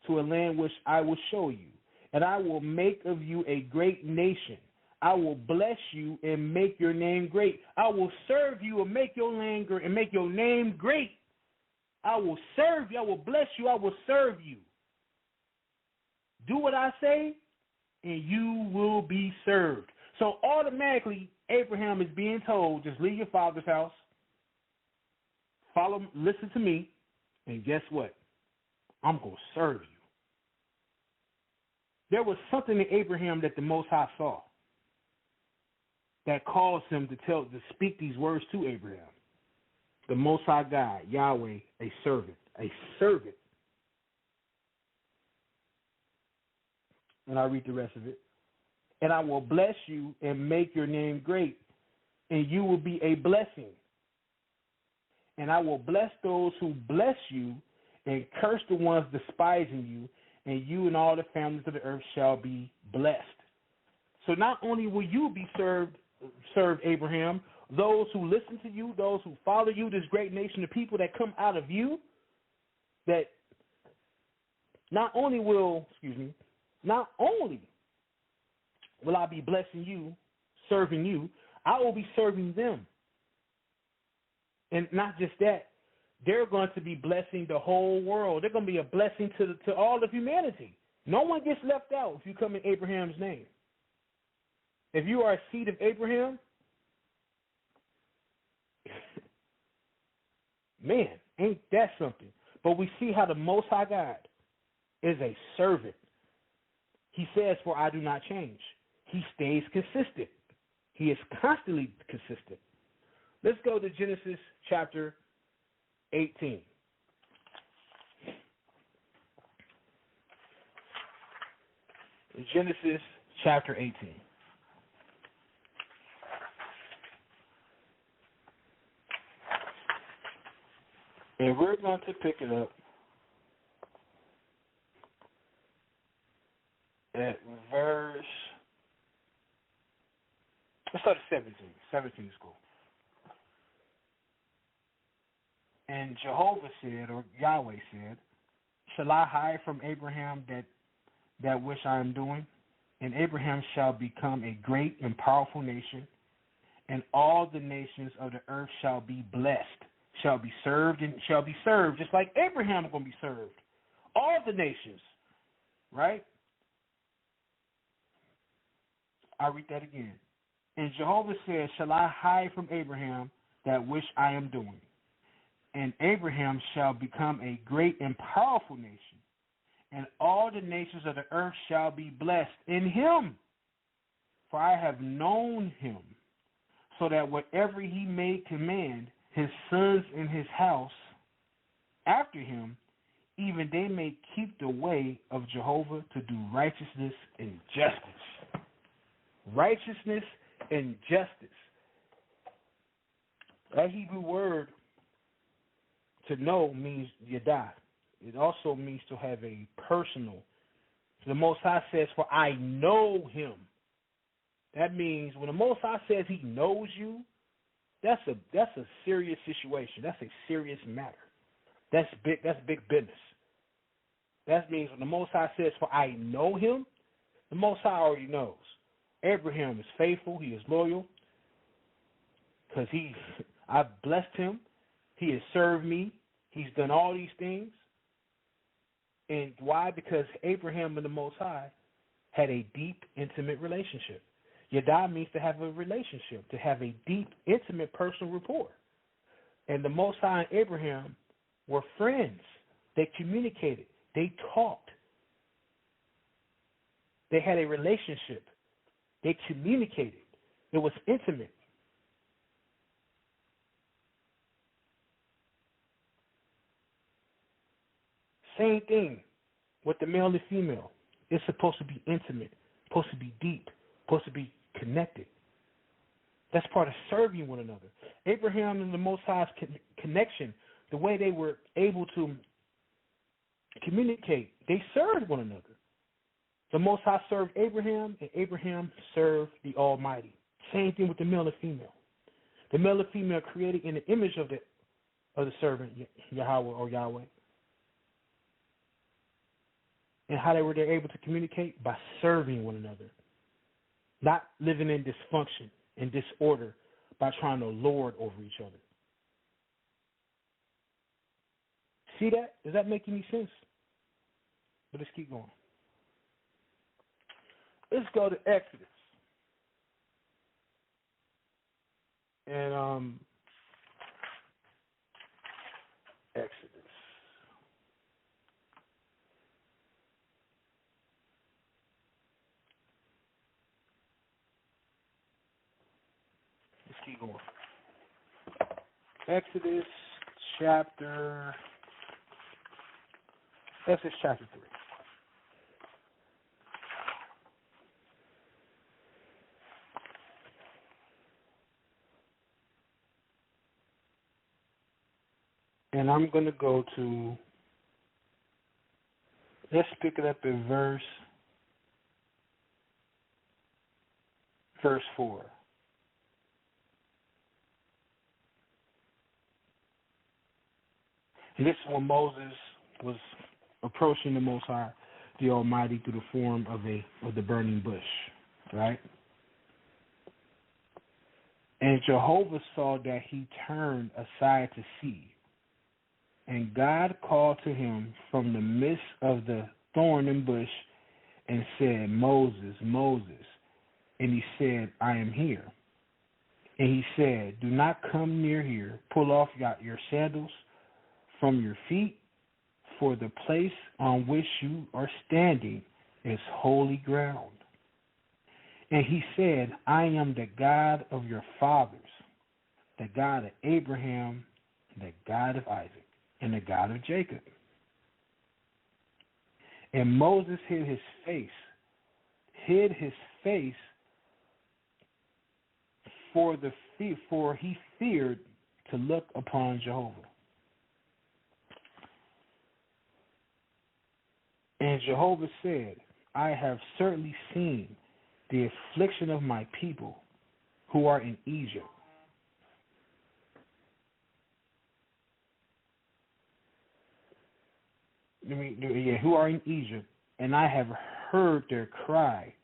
to a land which I will show you. And I will make of you a great nation. I will bless you and make your name great. I will serve you and make your name great. I will serve you. I will bless you. I will serve you. Do what I say, and you will be served. So automatically, Abraham is being told, just leave your father's house, listen to me, and guess what? I'm going to serve you. There was something in Abraham that the Most High saw that caused him to speak these words to Abraham. The Most High God, Yahweh, a servant. And I'll read the rest of it. And I will bless you and make your name great, and you will be a blessing. And I will bless those who bless you, and curse the ones despising you, and you and all the families of the earth shall be blessed. So not only will you be served, Abraham, those who listen to you, those who follow you, this great nation of people that come out of you, that not only will I be blessing you, serving you, I will be serving them. And not just that, they're going to be blessing the whole world. They're going to be a blessing to all of humanity. No one gets left out if you come in Abraham's name. If you are a seed of Abraham, man, ain't that something? But we see how the Most High God is a servant. He says, for I do not change. He stays consistent. He is constantly consistent. Let's go to Genesis chapter 18. Genesis chapter 18. And we're going to pick it up at verse, let's start at 17. 17 is cool. And Jehovah said, or Yahweh said, shall I hide from Abraham that which I am doing? And Abraham shall become a great and powerful nation, and all the nations of the earth shall be blessed, shall be served, just like Abraham is going to be served. All the nations, right? I'll read that again. And Jehovah said, shall I hide from Abraham that which I am doing? And Abraham shall become a great and powerful nation, and all the nations of the earth shall be blessed in him. For I have known him, so that whatever he may command, his sons in his house after him, even they may keep the way of Jehovah to do righteousness and justice. Righteousness and justice. That Hebrew word to know means yada. It also means to have a personal. The Most High says, for I know him. That means when the Most High says he knows you, that's a serious situation. That's a serious matter. That's big business. That means when the Most High says, for I know him, the Most High already knows. Abraham is faithful. He is loyal because I've blessed him. He has served me. He's done all these things. And why? Because Abraham and the Most High had a deep, intimate relationship. Yada means to have a relationship, to have a deep, intimate, personal rapport. And the Most High and Abraham were friends. They communicated. They talked. They had a relationship. They communicated. It was intimate. Same thing with the male and female. It's supposed to be intimate, supposed to be deep, supposed to be connected. That's part of serving one another. Abraham and the Most High's connection, the way they were able to communicate, they served one another. The Most High served Abraham, and Abraham served the Almighty. Same thing with the male and female. The male and female created in the image of the servant, Yahweh or Yahweh. And how they were able to communicate? By serving one another. Not living in dysfunction and disorder by trying to lord over each other. See that? Does that make any sense? But let's keep going. Let's go to Exodus. And Exodus. Let's keep going. Exodus chapter 3. And I'm going to go to, let's pick it up in verse 4. And this is when Moses was approaching the Most High, the Almighty, through the form of the burning bush, right? And Jehovah saw that he turned aside to see. And God called to him from the midst of the thorn and bush and said, Moses, Moses. And he said, I am here. And he said, do not come near here. Pull off your sandals from your feet, for the place on which you are standing is holy ground. And he said, I am the God of your fathers, the God of Abraham, the God of Isaac, and the God of Jacob. And Moses hid his face, for he feared to look upon Jehovah. And Jehovah said, I have certainly seen the affliction of my people who are in Egypt. Who are in Egypt, and I have heard their cry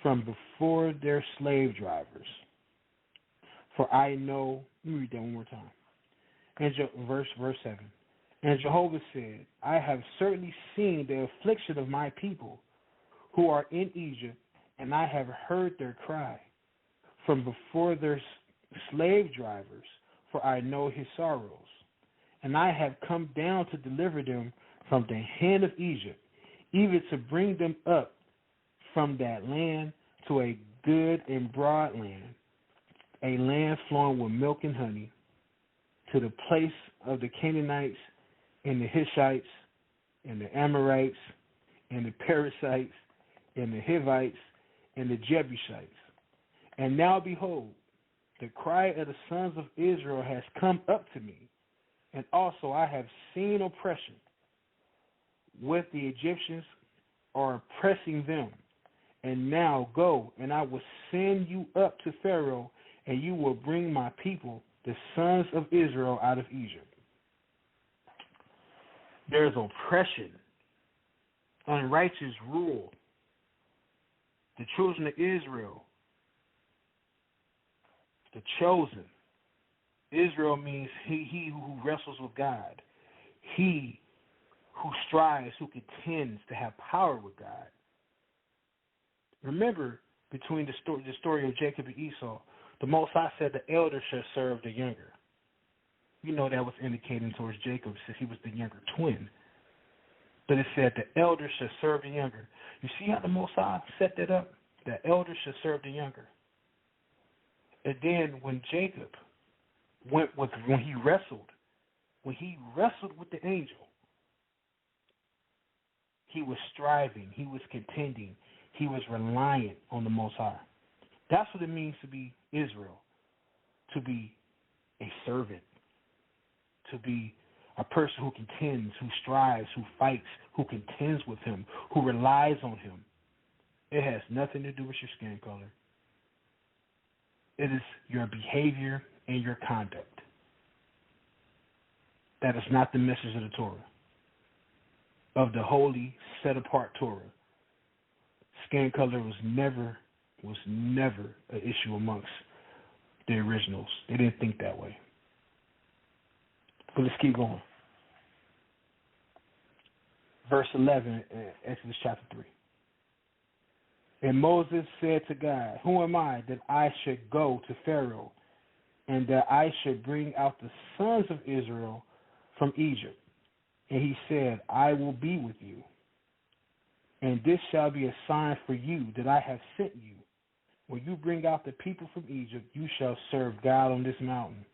from before their slave drivers. For I know, let me read that one more time. And verse 7. And Jehovah said, I have certainly seen the affliction of my people who are in Egypt, and I have heard their cry from before their slave drivers, for I know his sorrows. And I have come down to deliver them from the hand of Egypt, even to bring them up from that land to a good and broad land, a land flowing with milk and honey, to the place of the Canaanites and the Hittites and the Amorites and the Perizzites and the Hivites and the Jebusites. And now behold, the cry of the sons of Israel has come up to me, and also I have seen oppression with the Egyptians are oppressing them. And now go, and I will send you up to Pharaoh, and you will bring my people, the sons of Israel, out of Egypt. There's oppression, unrighteous rule. The children of Israel, the chosen. Israel means he who wrestles with God. He who strives, who contends to have power with God. Remember, between the story of Jacob and Esau. The Most High said the elder shall serve the younger. You know that was indicating towards Jacob since he was the younger twin. But it said the elder shall serve the younger. You see how the Most High set that up? The elder shall serve the younger. And then when Jacob when he wrestled with the angel, he was striving, he was contending, he was reliant on the Most High. That's what it means to be Israel, to be a servant, to be a person who contends, who strives, who fights, who contends with him, who relies on him. It has nothing to do with your skin color. It is your behavior and your conduct. That is not the message of the Torah, of the holy, set-apart Torah. Skin color was never an issue amongst the originals. They didn't think that way. But let's keep going. Verse 11, Exodus chapter 3. And Moses said to God, who am I that I should go to Pharaoh, and that I should bring out the sons of Israel from Egypt? And he said, I will be with you. And this shall be a sign for you that I have sent you. When you bring out the people from Egypt, you shall serve God on this mountain.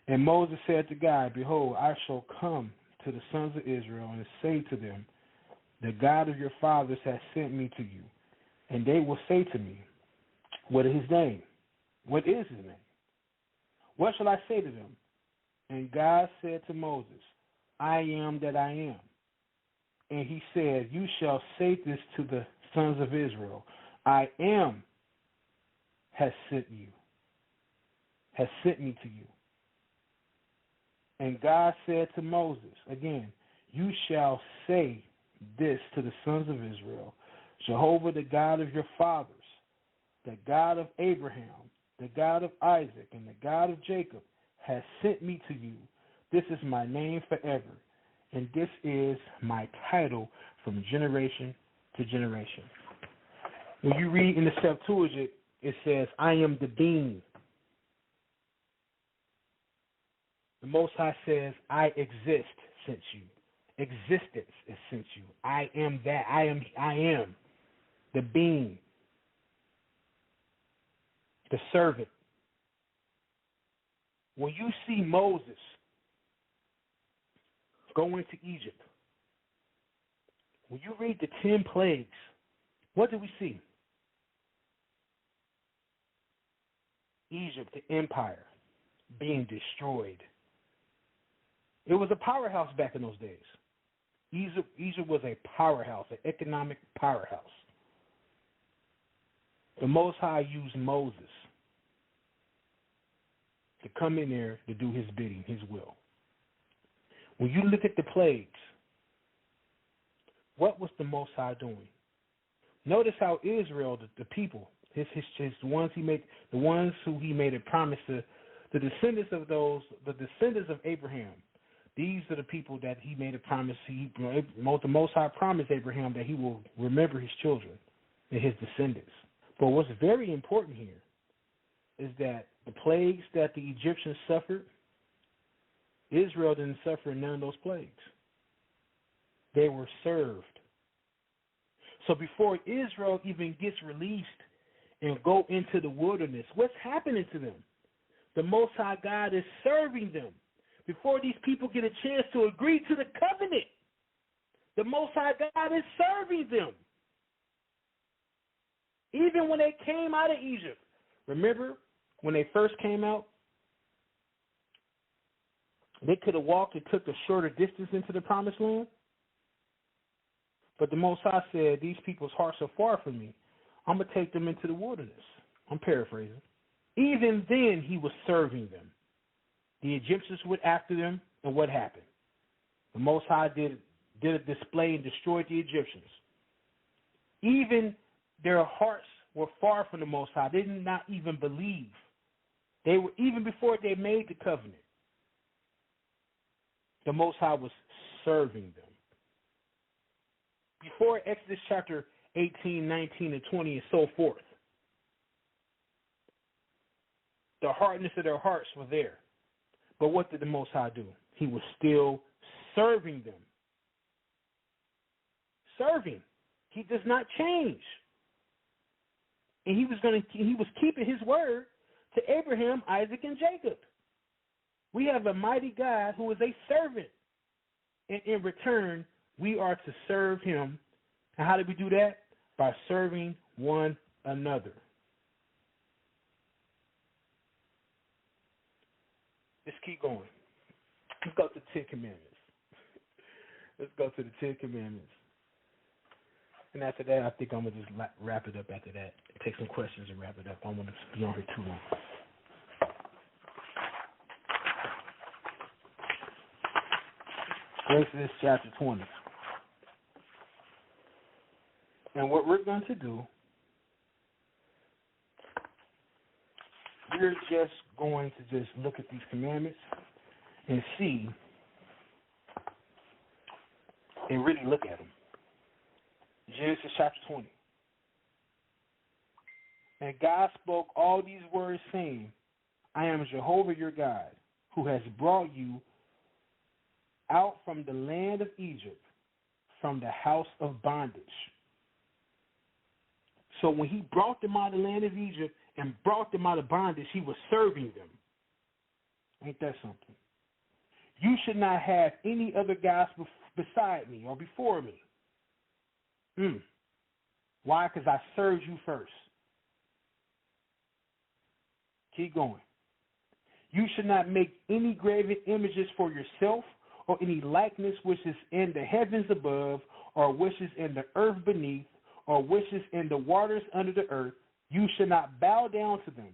And Moses said to God, behold, I shall come to the sons of Israel and say to them, the God of your fathers has sent me to you. And they will say to me, what is his name? What is his name? What shall I say to them? And God said to Moses, I am that I am. And he said, you shall say this to the sons of Israel, I am has sent me to you. And God said to Moses, again, you shall say this to the sons of Israel, Jehovah, the God of your fathers, the God of Abraham, the God of Isaac, and the God of Jacob, has sent me to you. This is my name forever, and this is my title from generation to generation. When you read in the Septuagint, it says, I am the being. The Most High says, I exist since you. Existence is since you. I am that. I am the being, the servant. When you see Moses go into Egypt, when you read the 10 plagues, what do we see? Egypt, the empire, being destroyed. It was a powerhouse back in those days. Egypt was a powerhouse, an economic powerhouse. The Most High used Moses to come in there to do his bidding, his will. When you look at the plagues, what was the Most High doing? Notice how Israel, the people, his ones the ones who he made a promise to, the descendants of Abraham. These are the people that he made a promise. The Most High promised Abraham that he will remember his children and his descendants. But what's very important here is that the plagues that the Egyptians suffered, Israel didn't suffer none of those plagues. They were served. So before Israel even gets released and go into the wilderness, what's happening to them? The Most High God is serving them. Before these people get a chance to agree to the covenant, the Most High God is serving them. Even when they came out of Egypt, remember when they first came out, they could have walked and took a shorter distance into the promised land. But the Most High said, these people's hearts are far from me. I'm going to take them into the wilderness. I'm paraphrasing. Even then, he was serving them. The Egyptians went after them, and what happened? The Most High did a display and destroyed the Egyptians. Even their hearts were far from the Most High. They did not even believe. They were, even before they made the covenant, the Most High was serving them. Before Exodus chapter 18, 19, and 20, and so forth. The hardness of their hearts was there. But what did the Most High do? He was still serving them. Serving. He does not change. And he was keeping his word to Abraham, Isaac, and Jacob. We have a mighty God who is a servant. And in return, we are to serve him. And how do we do that? By serving one another. Let's keep going. Let's go to the Ten Commandments. Let's go to the Ten Commandments. And after that, I think I'm going to just wrap it up after that. Take some questions and wrap it up. I don't want to be on here too long. Exodus chapter 20. And what we're going to do, we're just going to just look at these commandments and see and really look at them. Genesis chapter 20. And God spoke all these words, saying, I am Jehovah your God, who has brought you out from the land of Egypt, from the house of bondage. So when he brought them out of the land of Egypt and brought them out of bondage, he was serving them. Ain't that something? You should not have any other gods beside me or before me. Why? Because I served you first. Keep going. You should not make any graven images for yourself or any likeness which is in the heavens above or which is in the earth beneath or which is in the waters under the earth. You should not bow down to them.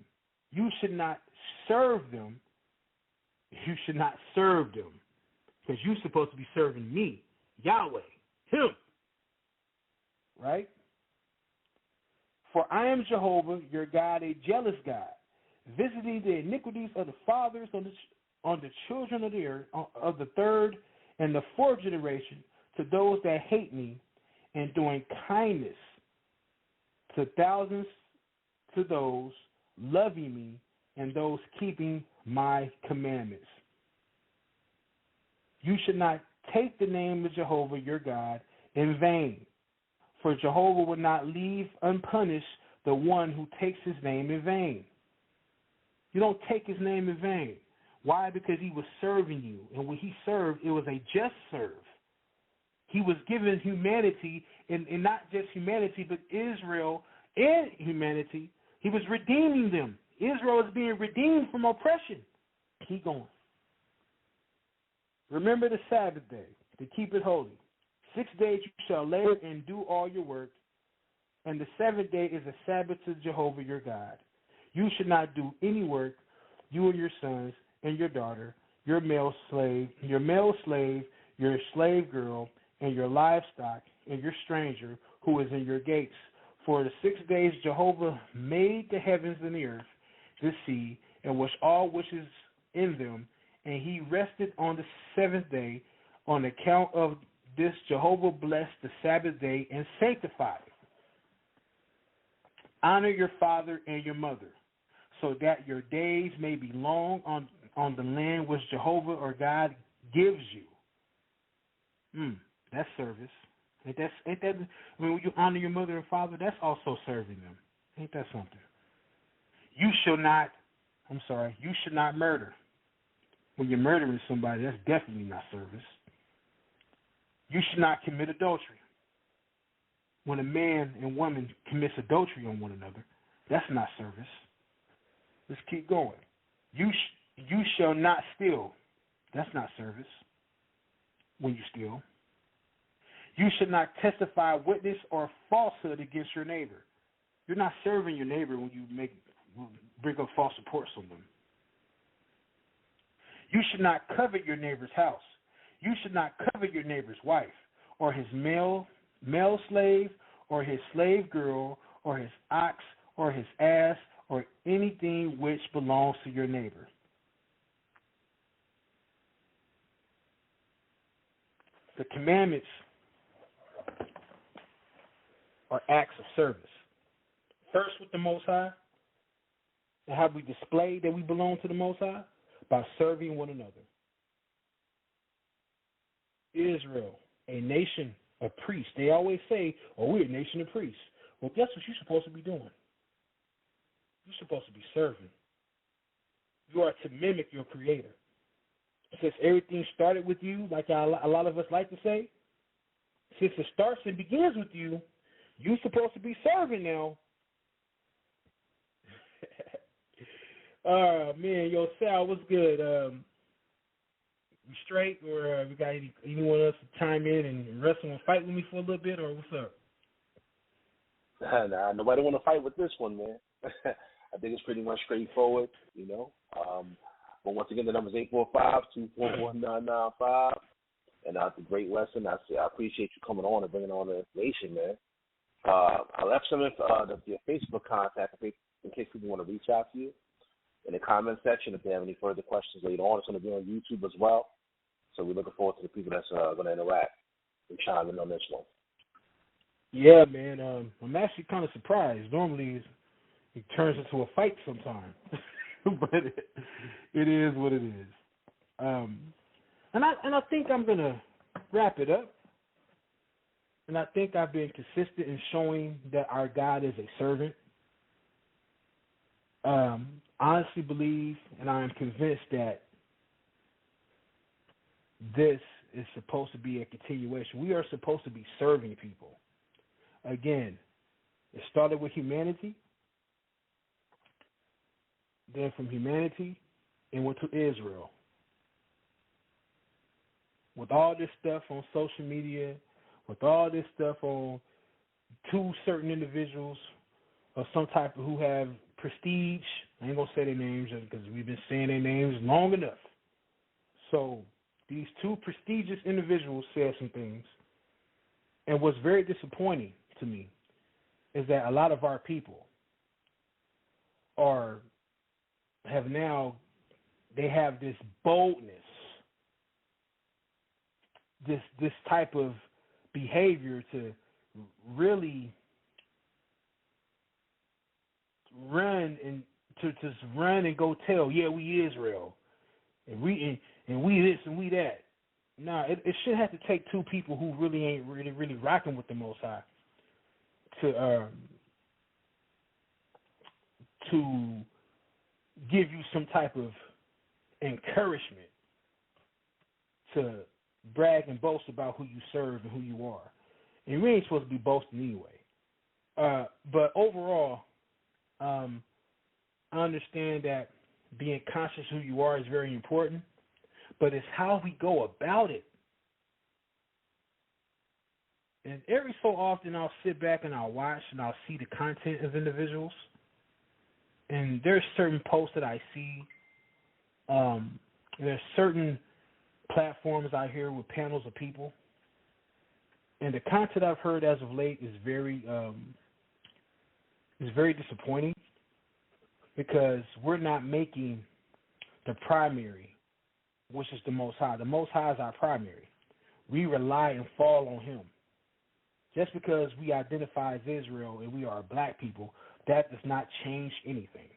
You should not serve them. You should not serve them. Because you're supposed to be serving me, Yahweh, him. Right? For I am Jehovah, your God, a jealous God, visiting the iniquities of the fathers on the children of the earth, of the third and the fourth generation, to those that hate me, and doing kindness to thousands, to those loving me and those keeping my commandments. You should not take the name of Jehovah your God in vain, for Jehovah will not leave unpunished the one who takes his name in vain. You don't take his name in vain. Why? Because he was serving you. And when he served, it was a just serve. He was giving humanity, and not just humanity, but Israel and humanity. He was redeeming them. Israel is being redeemed from oppression. Keep going. Remember the Sabbath day to keep it holy. 6 days you shall labor and do all your work, and the seventh day is a Sabbath to Jehovah your God. You should not do any work, you and your sons and your daughter, your male slave, your slave girl, and your livestock, and your stranger who is in your gates. For the 6 days Jehovah made the heavens and the earth, the sea, and all which is in them, and he rested on the seventh day. On account of this, Jehovah blessed the Sabbath day and sanctified it. Honor your father and your mother, so that your days may be long on the land which Jehovah or God gives you. That's service. Ain't that? I mean, when you honor your mother and father, that's also serving them. Ain't that something? You should not murder. When you're murdering somebody, that's definitely not service. You should not commit adultery. When a man and woman commits adultery on one another, that's not service. Let's keep going. You shall not steal. That's not service. When you steal. You should not testify witness or falsehood against your neighbor. You're not serving your neighbor when you bring up false reports on them. You should not covet your neighbor's house. You should not covet your neighbor's wife, or his male slave, or his slave girl, or his ox, or his ass, or anything which belongs to your neighbor. The commandments are acts of service. First with the Most High, and how we display that we belong to the Most High by serving one another. Israel, a nation of priests. They always say, oh, we're a nation of priests. Well, guess what you're supposed to be doing? You're supposed to be serving. You are to mimic your Creator. Since everything started with you, like a lot of us like to say, since it starts and begins with you, you're supposed to be serving now. Man, yo, Sal, what's good? You straight, or we got anyone else to chime in and wrestle and fight with me for a little bit, or what's up? Nah, nobody want to fight with this one, man. I think it's pretty much straightforward, you know. But once again, the number is 845-241-995. And that's a great lesson. I appreciate you coming on and bringing on the information, man. I left some of your Facebook contact in case people want to reach out to you in the comment section if they have any further questions later on. It's going to be on YouTube as well. So we're looking forward to the people that's going to interact and chime in on this one. Yeah, man. I'm actually kind of surprised. Normally it turns into a fight sometime. But it is what it is. And I think I'm going to wrap it up. And I think I've been consistent in showing that our God is a servant. I honestly believe, and I am convinced that this is supposed to be a continuation. We are supposed to be serving people. Again, it started with humanity. Then from humanity, it went to Israel. With all this stuff on social media, with all this stuff on two certain individuals of some type of who have prestige. I ain't going to say their names because we've been saying their names long enough. So these two prestigious individuals said some things. And what's very disappointing to me is that a lot of our people they have this boldness, this type of behavior to really run and go tell, yeah, we Israel, and we this and we that. Nah, it should have to take two people who really ain't really rocking with the Most High to give you some type of encouragement to brag and boast about who you serve and who you are. And we ain't supposed to be boasting anyway. But overall, I understand that being conscious of who you are is very important, but it's how we go about it. And every so often I'll sit back and I'll watch and I'll see the content of individuals. And there's certain posts that I see. There's certain platforms I hear with panels of people. And the content I've heard as of late is very disappointing because we're not making the primary, which is the Most High. The Most High is our primary. We rely and fall on Him. Just because we identify as Israel and we are black people, that does not change anything.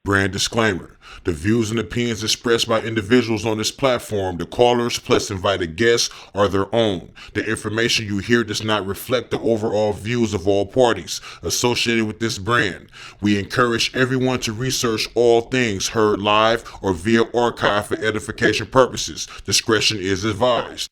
Brand disclaimer. The views and opinions expressed by individuals on this platform, the callers plus invited guests, are their own. The information you hear does not reflect the overall views of all parties associated with this brand. We encourage everyone to research all things heard live or via archive for edification purposes. Discretion is advised.